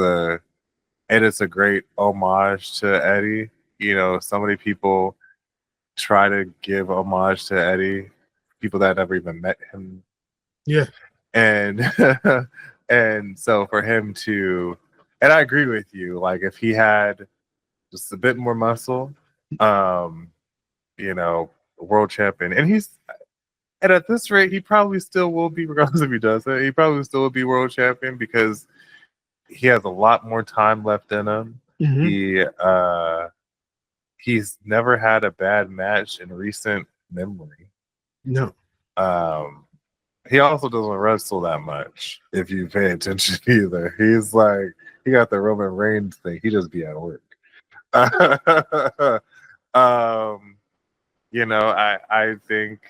it's a great homage to Eddie. So many people try to give homage to Eddie, people that never even met him. Yeah. And and so for him to, and I agree with you, like if he had just a bit more muscle, you know, world champion. And at this rate, he probably still will be, regardless if he does it, he probably still will be world champion because he has a lot more time left in him. He's never had a bad match in recent memory. No. He also doesn't wrestle that much, if you pay attention either. He's like, he got the Roman Reigns thing. He just be at work. You know, I think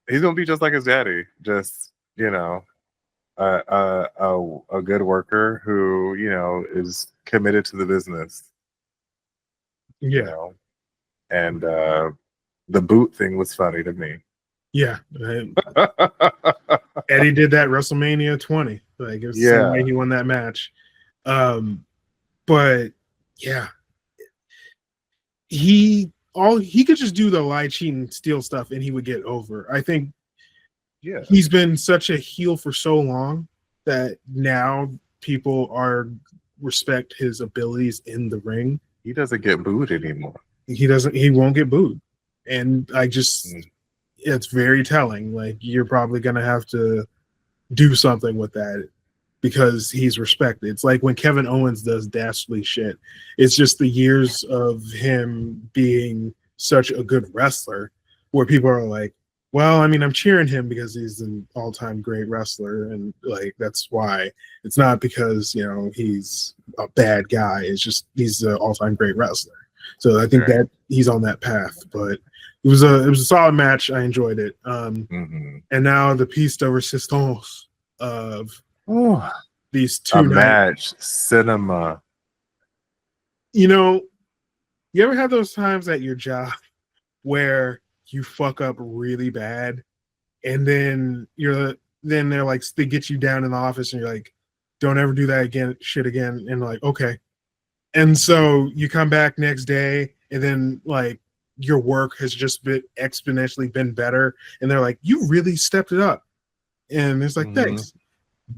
he's gonna be just like his daddy, just, you know, a good worker who, you know, is committed to the business. Yeah. You know? And the boot thing was funny to me. Yeah. Eddie did that WrestleMania 20. Like it was the same way he won that match. But yeah. He could just do the lie, cheat, and steal stuff and he would get over. I think he's been such a heel for so long that now people respect his abilities in the ring. He doesn't get booed anymore. He won't get booed. And I just it's very telling. Like you're probably gonna have to do something with that because he's respected. It's like when Kevin Owens does dastardly shit. It's just the years of him being such a good wrestler where people are like, well, I mean, I'm cheering him because he's an all-time great wrestler, and like that's why. It's not because, you know, he's a bad guy. It's just he's an all-time great wrestler. So I think that he's on that path. But it was a solid match. I enjoyed it. And now the piece de resistance of these two match cinema. You know, you ever have those times at your job where you fuck up really bad, and then they're like, they get you down in the office, and you're like, don't ever do that again, shit again, and like, okay. And so you come back next day, and then like your work has just been exponentially been better, and they're like, you really stepped it up, and it's like, thanks.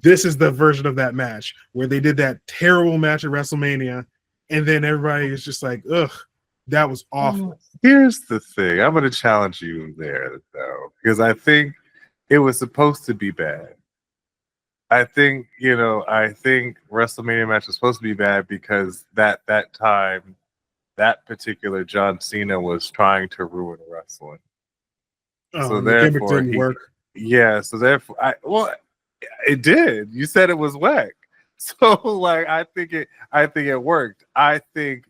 This is the version of that match where they did that terrible match at WrestleMania, and then everybody is just like, ugh, that was awful. Here's the thing. I'm going to challenge you there, though, because I think it was supposed to be bad. I think WrestleMania match was supposed to be bad because that time, that particular John Cena was trying to ruin wrestling. So therefore, it didn't work. Yeah, so therefore, it did. You said it was whack. So like, I think it worked. I think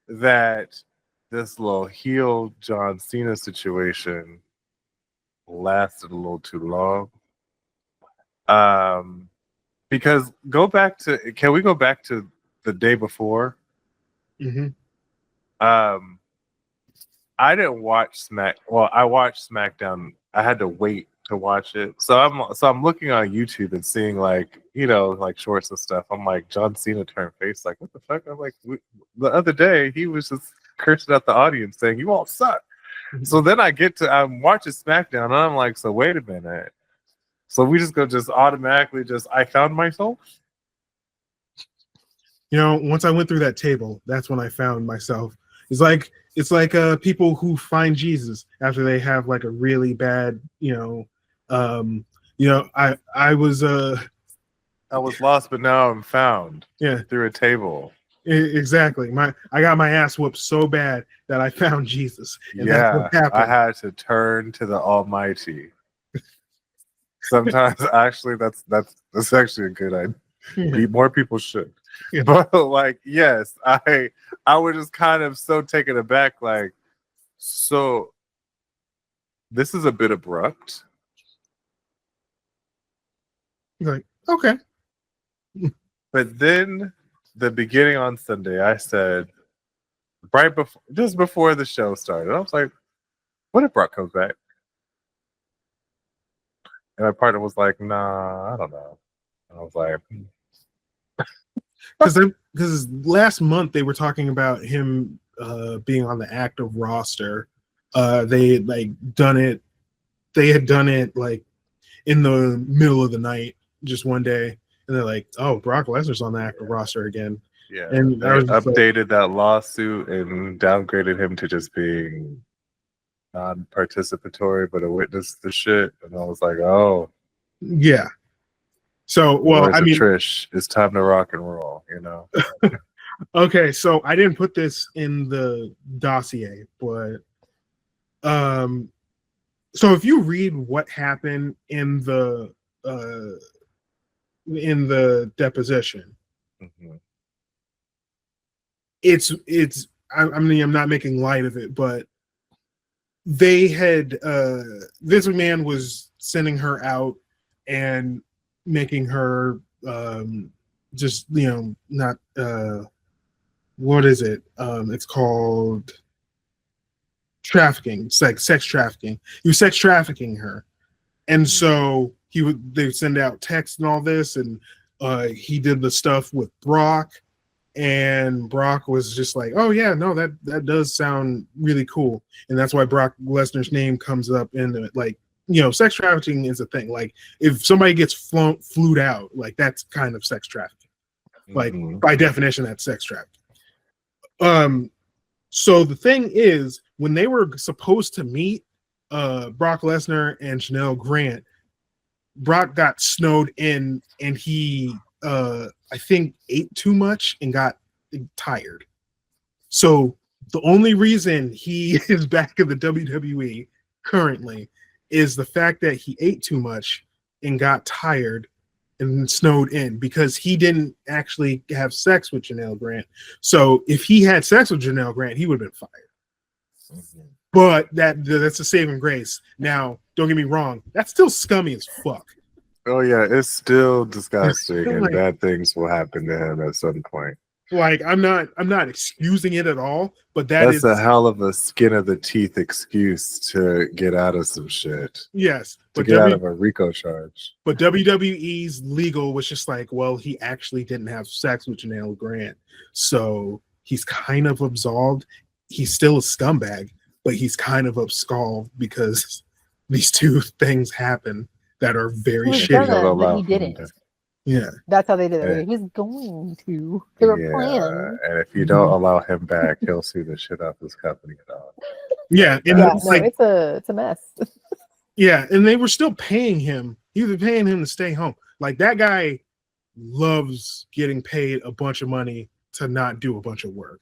that this little heel John Cena situation lasted a little too long. Because can we go back to the day before? I didn't watch I watched SmackDown. I had to wait to watch it. So I'm looking on YouTube and seeing like, you know, like shorts and stuff. I'm like, John Cena turned face. Like, what the fuck? I'm like, the other day he was just cursing at the audience saying, you all suck. So then I'm watching SmackDown and I'm like, so wait a minute. So we just automatically I found myself. You know, once I went through that table, that's when I found myself. It's like people who find Jesus after they have like a really bad, I was lost, but now I'm found. Yeah, through a table. Exactly. I got my ass whooped so bad that I found Jesus. And that's what happened. I had to turn to the Almighty. Sometimes, actually, that's actually a good idea. Yeah. More people should. Yeah. But like, yes, I was just kind of so taken aback. Like, so this is a bit abrupt. Like, okay. But then the beginning on Sunday, I said, just before the show started, I was like, what if Brock comes back? And my partner was like, nah, I don't know. And I was like, because last month they were talking about him being on the active roster. They had done it like in the middle of the night, just one day, and they're like, "Oh, Brock Lesnar's on the active roster again." Yeah, And they I was just like, updated that lawsuit and downgraded him to just being non-participatory, but a witness to shit. And I was like, oh, yeah. So, in the well, words I of mean, Trish, it's time to rock and roll, you know? okay, so I didn't put this in the dossier, but so if you read what happened in the deposition, Mhm. I mean, I'm not making light of it, but they had Vince McMahon was sending her out and making her just not what is it? It's called trafficking. It's like sex trafficking. He was sex trafficking her, and so they would send out texts and all this, and he did the stuff with Brock, and Brock was just like, "Oh yeah, no, that does sound really cool," and that's why Brock Lesnar's name comes up in it. Like, sex trafficking is a thing. Like, if somebody gets flued out, like that's kind of sex trafficking. Like by definition, that's sex trafficking. So the thing is, when they were supposed to meet Brock Lesnar and Janelle Grant, Brock got snowed in, and he I think ate too much and got tired. So the only reason he is back in the WWE currently is the fact that he ate too much and got tired and snowed in, because he didn't actually have sex with Janelle Grant. So if he had sex with Janelle Grant, he would have been fired. But that's a saving grace. Now, don't get me wrong, that's still scummy as fuck. Oh yeah, it's still disgusting, still and like- bad things will happen to him at some point. Like, I'm not excusing it at all, but that's a hell of a skin of the teeth excuse to get out of some shit. yes. To But get out of a RICO charge. But WWE's legal was just like, well, he actually didn't have sex with Janelle Grant, so he's kind of absolved. He's still a scumbag, but he's kind of absolved because these two things happen that are very He was shitty. gonna, but he didn't. Yeah, That's how they did it. Yeah. He was going to. There were plans. And if you don't allow him back, he'll sue the shit out of this company at all. yeah, and Yeah, it's no, like, it's a mess. yeah, and they were still paying him. He was paying him to stay home. Like, that guy loves getting paid a bunch of money to not do a bunch of work.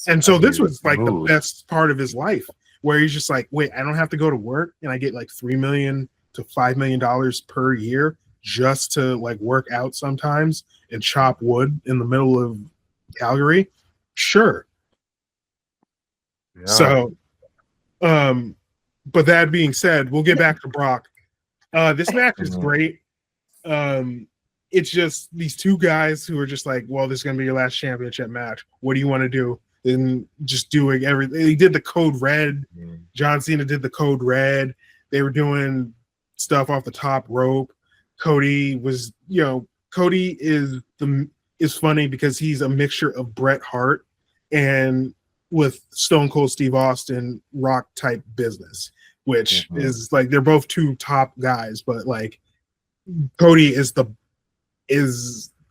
And so this was like the best part of his life, where he's just like, wait, I don't have to go to work, and I get like $3 million to $5 million per year just to like work out sometimes and chop wood in the middle of Calgary. Sure. Yeah. So, but that being said, we'll get back to Brock. This match is great. It's just these two guys who are just like, well, this is gonna be your last championship match. What do you want to do? And just doing everything. He did the code red. John Cena did the code red. They were doing stuff off the top rope. Cody was, Cody is funny because he's a mixture of Bret Hart and with Stone Cold Steve Austin Rock type business, which is like, they're both two top guys, but like Cody is the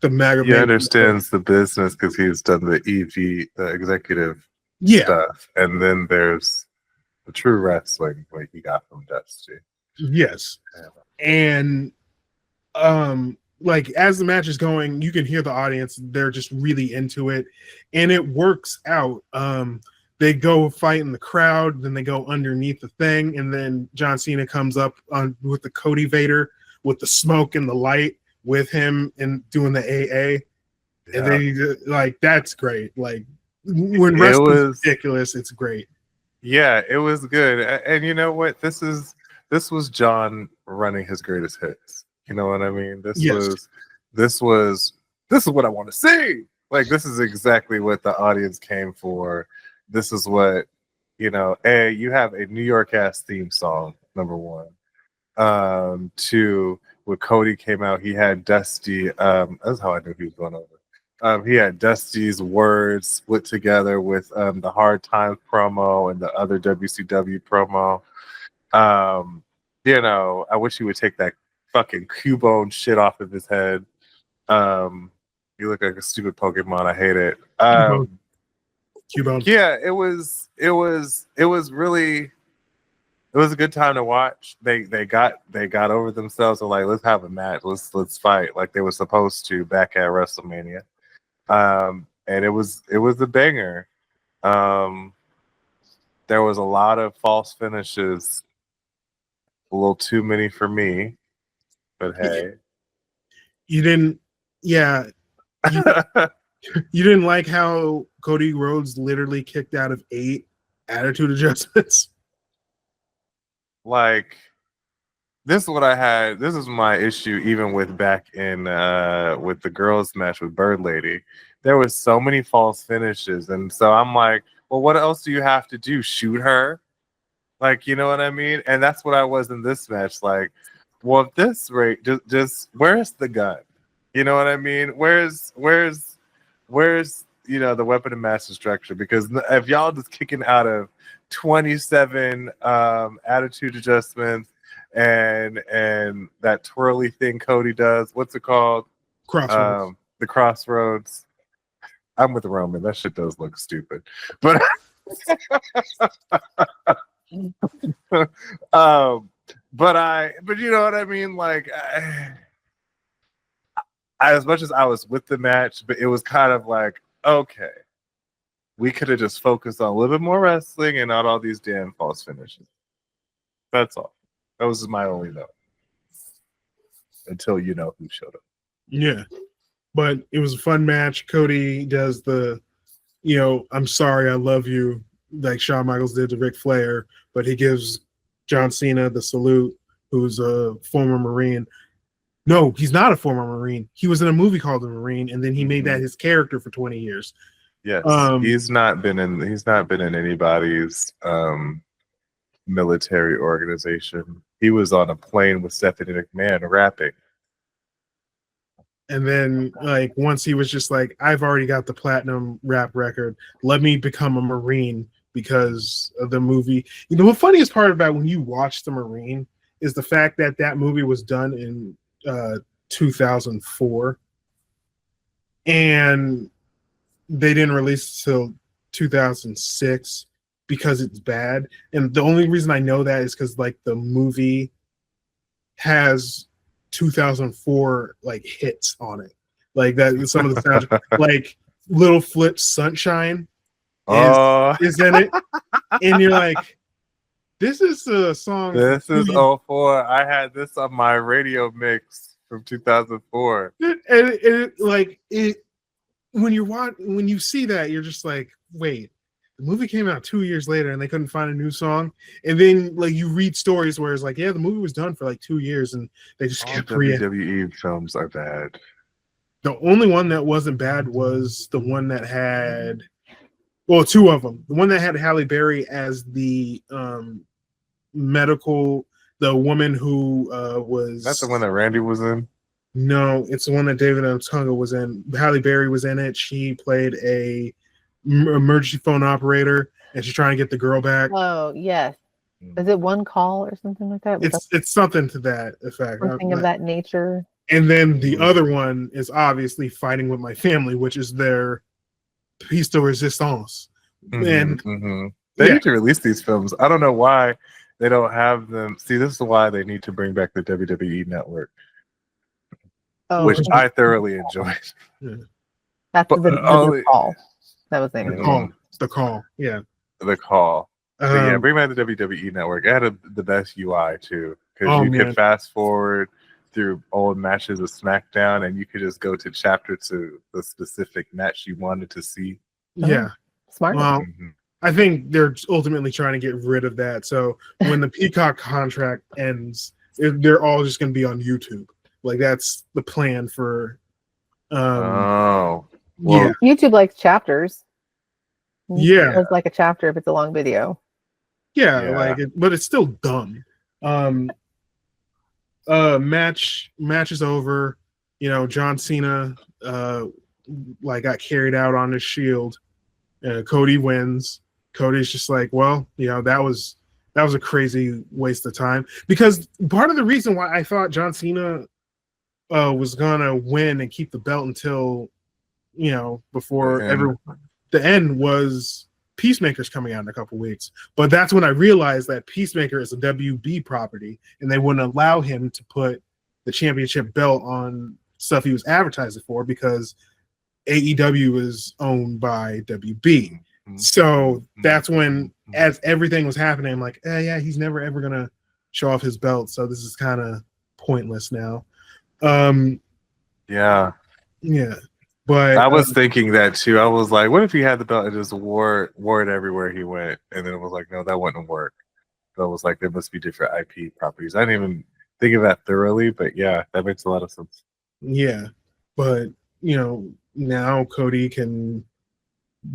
mega. He understands the business because he's done the EV, the executive stuff, and then there's the true wrestling like he got from Dusty. Yes, and like as the match is going, you can hear the audience; they're just really into it, and it works out. They go fight in the crowd, then they go underneath the thing, and then John Cena comes up on with the Cody Vader with the smoke and the light with him and doing the AA, and then like that's great. Like when wrestling's ridiculous, it's great. Yeah, it was good, and you know what? This was John running his greatest hits. You know what I mean? This is what I want to see. Like, this is exactly what the audience came for. This is what, A, you have a New York ass theme song, number one. Two, when Cody came out, he had Dusty. That's how I knew he was going over. He had Dusty's words split together with the Hard Times promo and the other WCW promo. I wish he would take that fucking Cubone shit off of his head. You look like a stupid Pokemon. I hate it. Cubone. Yeah, it was really. It was a good time to watch. They got over themselves. They're like, let's have a match. Let's fight like they were supposed to back at WrestleMania. And it was a banger. There was a lot of false finishes. A little too many for me. But hey. You didn't you didn't like how Cody Rhodes literally kicked out of 8 attitude adjustments? Like, this is what I had. This is my issue, even with back in with the girls' match with Bird Lady. There was so many false finishes, and so I'm like, well, what else do you have to do? Shoot her? Like, you know what I mean? And that's what I was in this match. Like, well, at this rate, just where's the gun? You know what I mean? Where's the weapon of mass destruction? Because if y'all just kicking out of 27 attitude adjustments and that twirly thing Cody does, what's it called? Crossroads. The Crossroads. I'm with Roman. That shit does look stupid, but but you know what I mean? Like, as much as I was with the match, but it was kind of like, okay, we could have just focused on a little bit more wrestling and not all these damn false finishes. That's all. That was my only note. Until you know who showed up. Yeah. But it was a fun match. Cody does the, I'm sorry, I love you, like Shawn Michaels did to Ric Flair, but he gives John Cena the salute, who's a former Marine. No, he's not a former Marine. He was in a movie called The Marine, and then he made that his character for 20 years. Yes, he's not been in anybody's military organization. He was on a plane with Stephanie McMahon rapping. And then, like, once he was just like, I've already got the platinum rap record. Let me become a Marine because of the movie. The funniest part about when you watch The Marine is the fact that that movie was done in 2004. And they didn't release it till 2006 because it's bad. And the only reason I know that is because, like, the movie has 2004 like hits on it, like that. Some of the soundtrack, like Little Flip Sunshine is in it, and you're like, this is a song. This is 04. I had this on my radio mix from 2004, and when you see that, you're just like, wait, the movie came out 2 years later and they couldn't find a new song. And then, like, you read stories where it's like, yeah, the movie was done for like 2 years and they just kept WWE films are bad. The only one that wasn't bad was the one that had, well, two of them. The one that had Halle Berry as the medical, the woman who was. That's the one that Randy was in? No, it's the one that David Otunga was in. Halle Berry was in it. She played a emergency phone operator, and she's trying to get the girl back. Oh yes, is it One Call or something like that? It's something to that effect. Something of that nature. And then the other one is obviously Fighting with My Family, which is their piece de resistance. And they need to release these films. I don't know why they don't have them. See, this is why they need to bring back the WWE Network, which I thoroughly enjoyed. Yeah. That's the call. That was the call. Yeah. The call. Yeah, bring back the WWE Network. It had the best UI too, because you could fast forward through old matches of SmackDown, and you could just go to chapter to the specific match you wanted to see. Yeah, smart. Well, I think they're ultimately trying to get rid of that. So when the Peacock contract ends, they're all just going to be on YouTube. Like, that's the plan for. Well, YouTube likes chapters. Yeah, it's like a chapter if it's a long video. Yeah. Like it, but it's still dumb. Match is over. John Cena got carried out on his shield. Cody wins. Cody's just like, well, that was that was a crazy waste of time. Because part of the reason why I thought John Cena was gonna win and keep the belt until before the end was Peacemaker's coming out in a couple weeks. But that's when I realized that Peacemaker is a WB property, and they wouldn't allow him to put the championship belt on stuff he was advertising for because AEW is owned by WB. So that's when, as everything was happening, I'm like, yeah, he's never ever gonna show off his belt, so this is kind of pointless now. Yeah. But I was thinking that too. I was like, what if he had the belt and just wore it everywhere he went? And then it was like, no, that wouldn't work. So it was like, there must be different IP properties. I didn't even think of that thoroughly, but yeah, that makes a lot of sense. Yeah, but now Cody can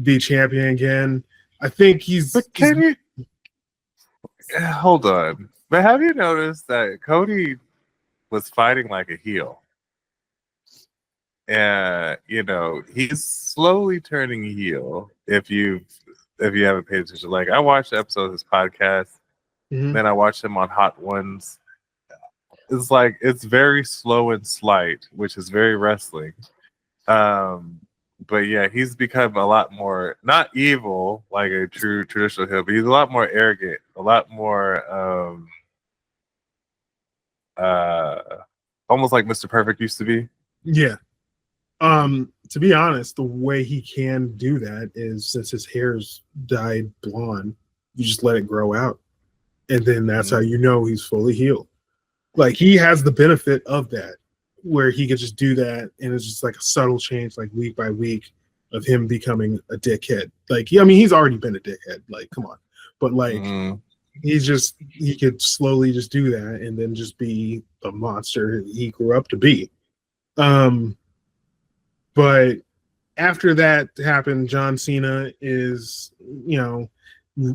be champion again. I think he's. But can you hold on? But have you noticed that Cody was fighting like a heel? And he's slowly turning heel. If you haven't paid attention, like I watched the episode of his podcast, then I watched him on Hot Ones. It's like it's very slow and slight, which is very wrestling. But yeah, he's become a lot more not evil like a true traditional heel, but he's a lot more arrogant, a lot more almost like Mr. Perfect used to be. Yeah. To be honest, the way he can do that is since his hair's dyed blonde, you just let it grow out. And then that's how he's fully healed. Like he has the benefit of that, where he could just do that, and it's just like a subtle change, like week by week, of him becoming a dickhead. Like, he's already been a dickhead. Like, come on. But like he could slowly just do that and then just be the monster he grew up to be. But after that happened, John Cena is,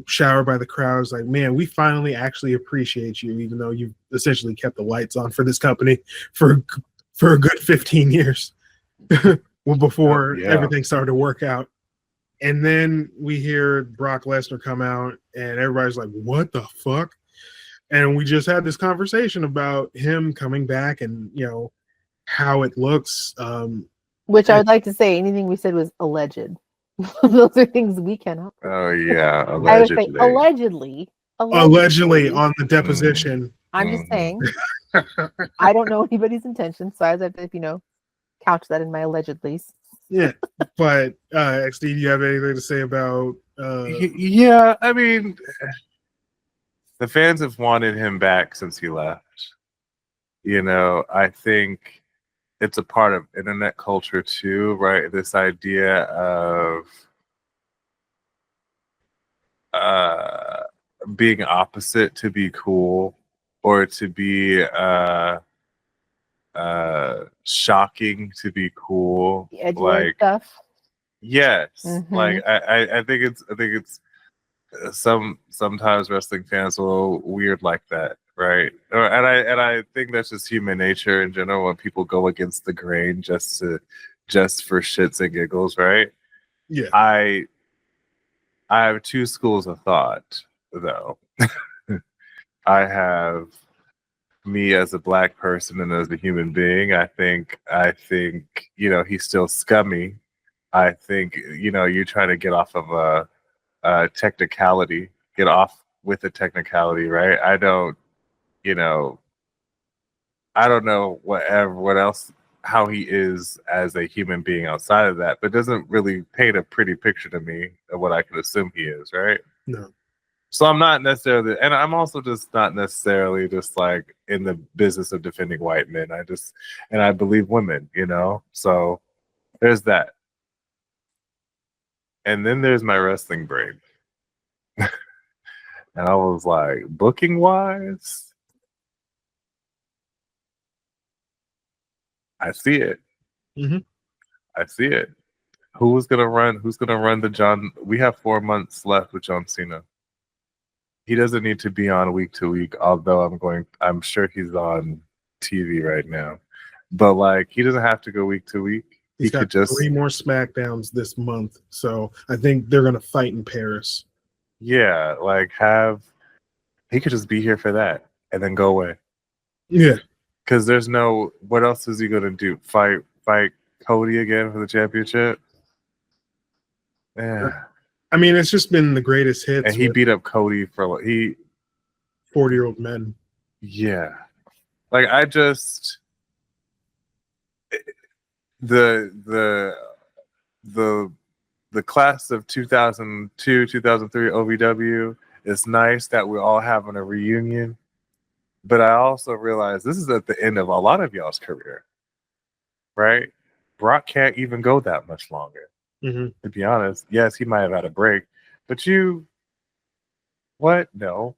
showered by the crowds. Like, man, we finally actually appreciate you, even though you've essentially kept the lights on for this company for a good 15 years before everything started to work out. And then we hear Brock Lesnar come out, and everybody's like, what the fuck? And we just had this conversation about him coming back and, how it looks. Which I would like to say, anything we said was alleged. Those are things we cannot. Oh yeah, I would say allegedly on the deposition. I'm just saying. I don't know anybody's intentions, so I have to, couch that in my allegedly. Yeah, but XD, do you have anything to say about? Yeah, I mean, the fans have wanted him back since he left. I think it's a part of internet culture too, right? This idea of being opposite to be cool, or to be shocking to be cool. The edgy like stuff. Yes. Like I think it's sometimes wrestling fans are a little weird like that, right? And I think that's just human nature in general, when people go against the grain just for shits and giggles, right? Yeah. I have two schools of thought, though. I have me as a black person and as a human being. I think he's still scummy. I think you're trying to get off of a technicality, get off with a technicality, right? I don't know what else, how he is as a human being outside of that, but doesn't really paint a pretty picture to me of what I could assume he is, right? No. So I'm not necessarily, and I'm also just not necessarily just like in the business of defending white men. I believe women, so there's that. And then there's my wrestling brain. And I was like, booking wise, I see it. I see it. Who's gonna run the John? We have 4 months left with John Cena. He doesn't need to be on week to week, although I'm sure he's on TV right now. But like, he doesn't have to go week to week. He's got 3 more SmackDowns this month, so I think they're gonna fight in Paris. Yeah, like have he could just be here for that and then go away. Yeah. Because there's no, what else is he gonna do? Fight Cody again for the championship? Yeah. I mean, it's just been the greatest hits. And he beat up Cody for 40-year-old men. Yeah. Like I just the class of 2002, 2003 OVW, it's nice that we're all having a reunion. But I also realize this is at the end of a lot of y'all's career, right? Brock can't even go that much longer. Mm-hmm. To be honest, yes, he might have had a break, but what? No.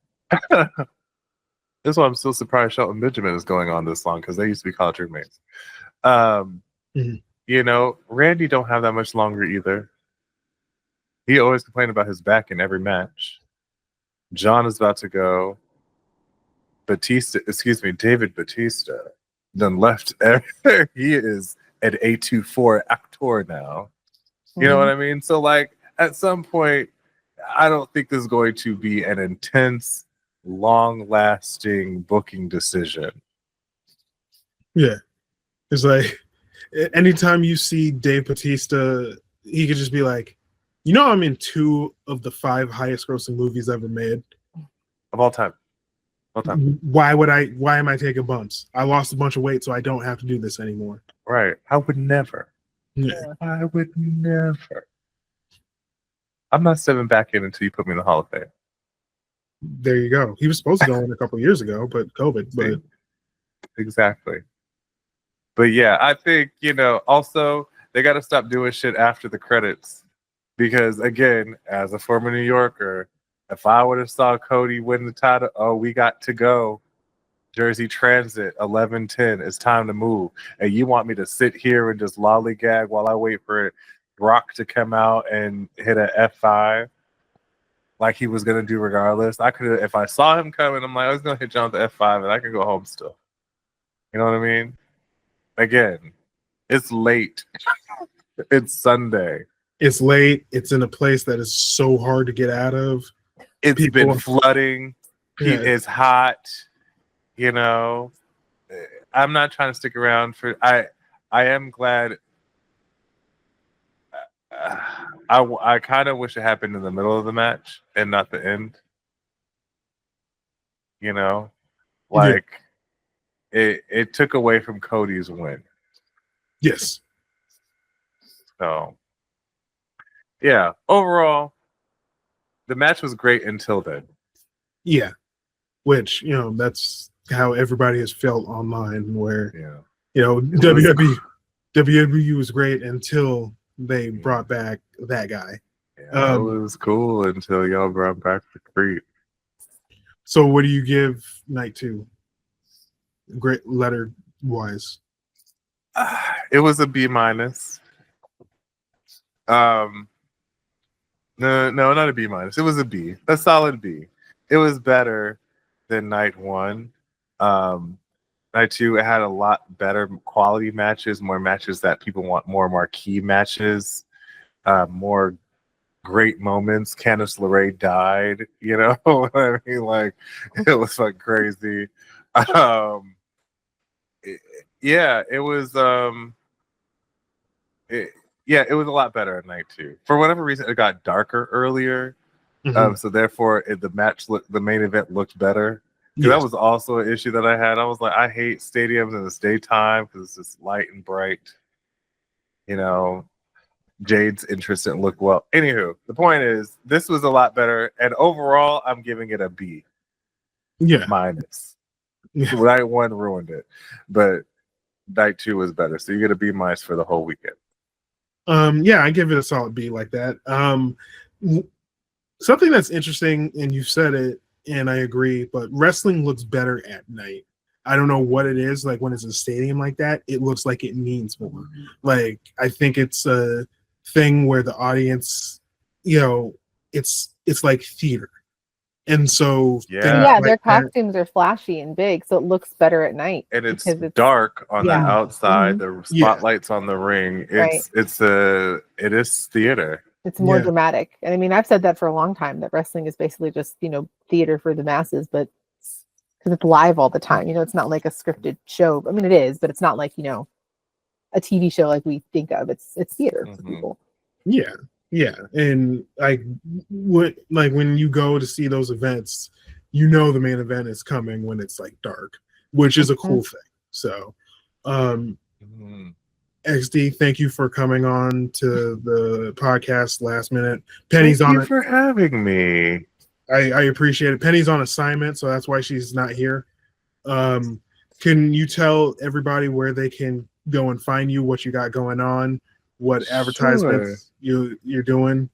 That's why I'm still surprised Shelton Benjamin is going on this long because they used to be college roommates. You know, Randy don't have that much longer either. He always complained about his back in every match. John is about to go. David Batista done left. He is an A24 actor now. You know what I mean? So, like, at some point, I don't think this is going to be an intense, long-lasting booking decision. Yeah. It's like, anytime you see Dave Bautista, he could just be like, you know, I'm in 2 of the 5 highest grossing movies ever made. Of all time. Why am I taking bumps? I lost a bunch of weight, so I don't have to do this anymore. Right. I would never. Yeah. I would never. I'm not stepping back in until you put me in the Hall of Fame. There you go. He was supposed to go in a couple of years ago, but COVID. But exactly. But yeah, I think, you know, also they got to stop doing shit after the credits because, again, as a former New Yorker, if I would have saw Cody win the title, oh, we got to go. Jersey Transit, 11:10. It's time to move. And you want me to sit here and just lollygag while I wait for Brock to come out and hit a F5 like he was going to do regardless. I could have, if I saw him coming, I'm like, I was going to hit John with the F5 and I could go home still. You know what I mean? Again, it's late. It's Sunday. It's late. It's in a place that is so hard to get out of. It's been flooding. It's hot. You know, I'm not trying to stick around for. I am glad. I kind of wish it happened in the middle of the match and not the end. You know, like it took away from Cody's win. Yes. So, yeah. Overall, the match was great until then. Yeah. Which, you know, that's how everybody has felt online where, you know, WWE was great until they brought back that guy. Yeah, it was cool until y'all brought back the Creep. So what do you give night 2? Great letter wise. It was a B-. No, not a B-. It was a B. A solid B. It was better than night 1. Night 2, it had a lot better quality matches, more matches that people want, more marquee matches, more great moments. Candice LeRae died, you know what I mean? Like, it was like crazy. It was it was a lot better at night 2. For whatever reason, it got darker earlier. So therefore, the main event looked better. That was also an issue that I had. I was like, I hate stadiums in the daytime because it's just light and bright. You know, Jade's interest didn't look well. Anywho, the point is, this was a lot better, and overall, I'm giving it a B. Yeah. Minus. Night 1 ruined it, but night 2 was better. So you get a B- for the whole weekend. Yeah, I give it a solid B like that. Something that's interesting, and you've said it, and I agree, but wrestling looks better at night. I don't know what it is. Like when it's a stadium like that, it looks like it means more. Like I think it's a thing where the audience, you know, it's like theater. And so their costumes are flashy and big, so it looks better at night. And it's dark on the outside. The spotlights on the ring. It is theater. It's more Yeah. dramatic. And I mean, I've said that for a long time, that wrestling is basically just, theater for the masses, but because it's live all the time, it's not like a scripted show. I mean, it is, but it's not like, a TV show like we think of. It's theater for people. Yeah. Yeah. And when you go to see those events, the main event is coming when it's like dark, which is a cool thing. So, XD, thank you for coming on to the podcast last minute. Penny's Thank on you it. for having me. I appreciate it. Penny's on assignment, so that's why she's not here. Can you tell everybody where they can go and find you, what you got going on, what advertisements you're doing?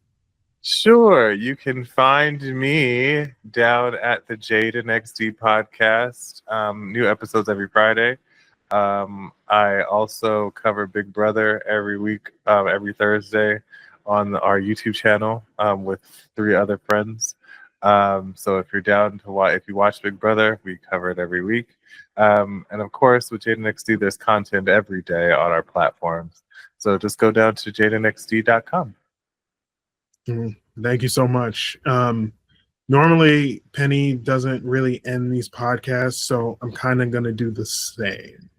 Sure. You can find me down at the Jade and XD podcast. New episodes every Friday. I also cover Big Brother every week, every Thursday on our YouTube channel with 3 other friends. So if you're down to if you watch Big Brother, we cover it every week. And of course, with Jade and XD, there's content every day on our platforms. So just go down to jadeandxd.com. Thank you so much. Normally, Penny doesn't really end these podcasts, so I'm kind of going to do the same.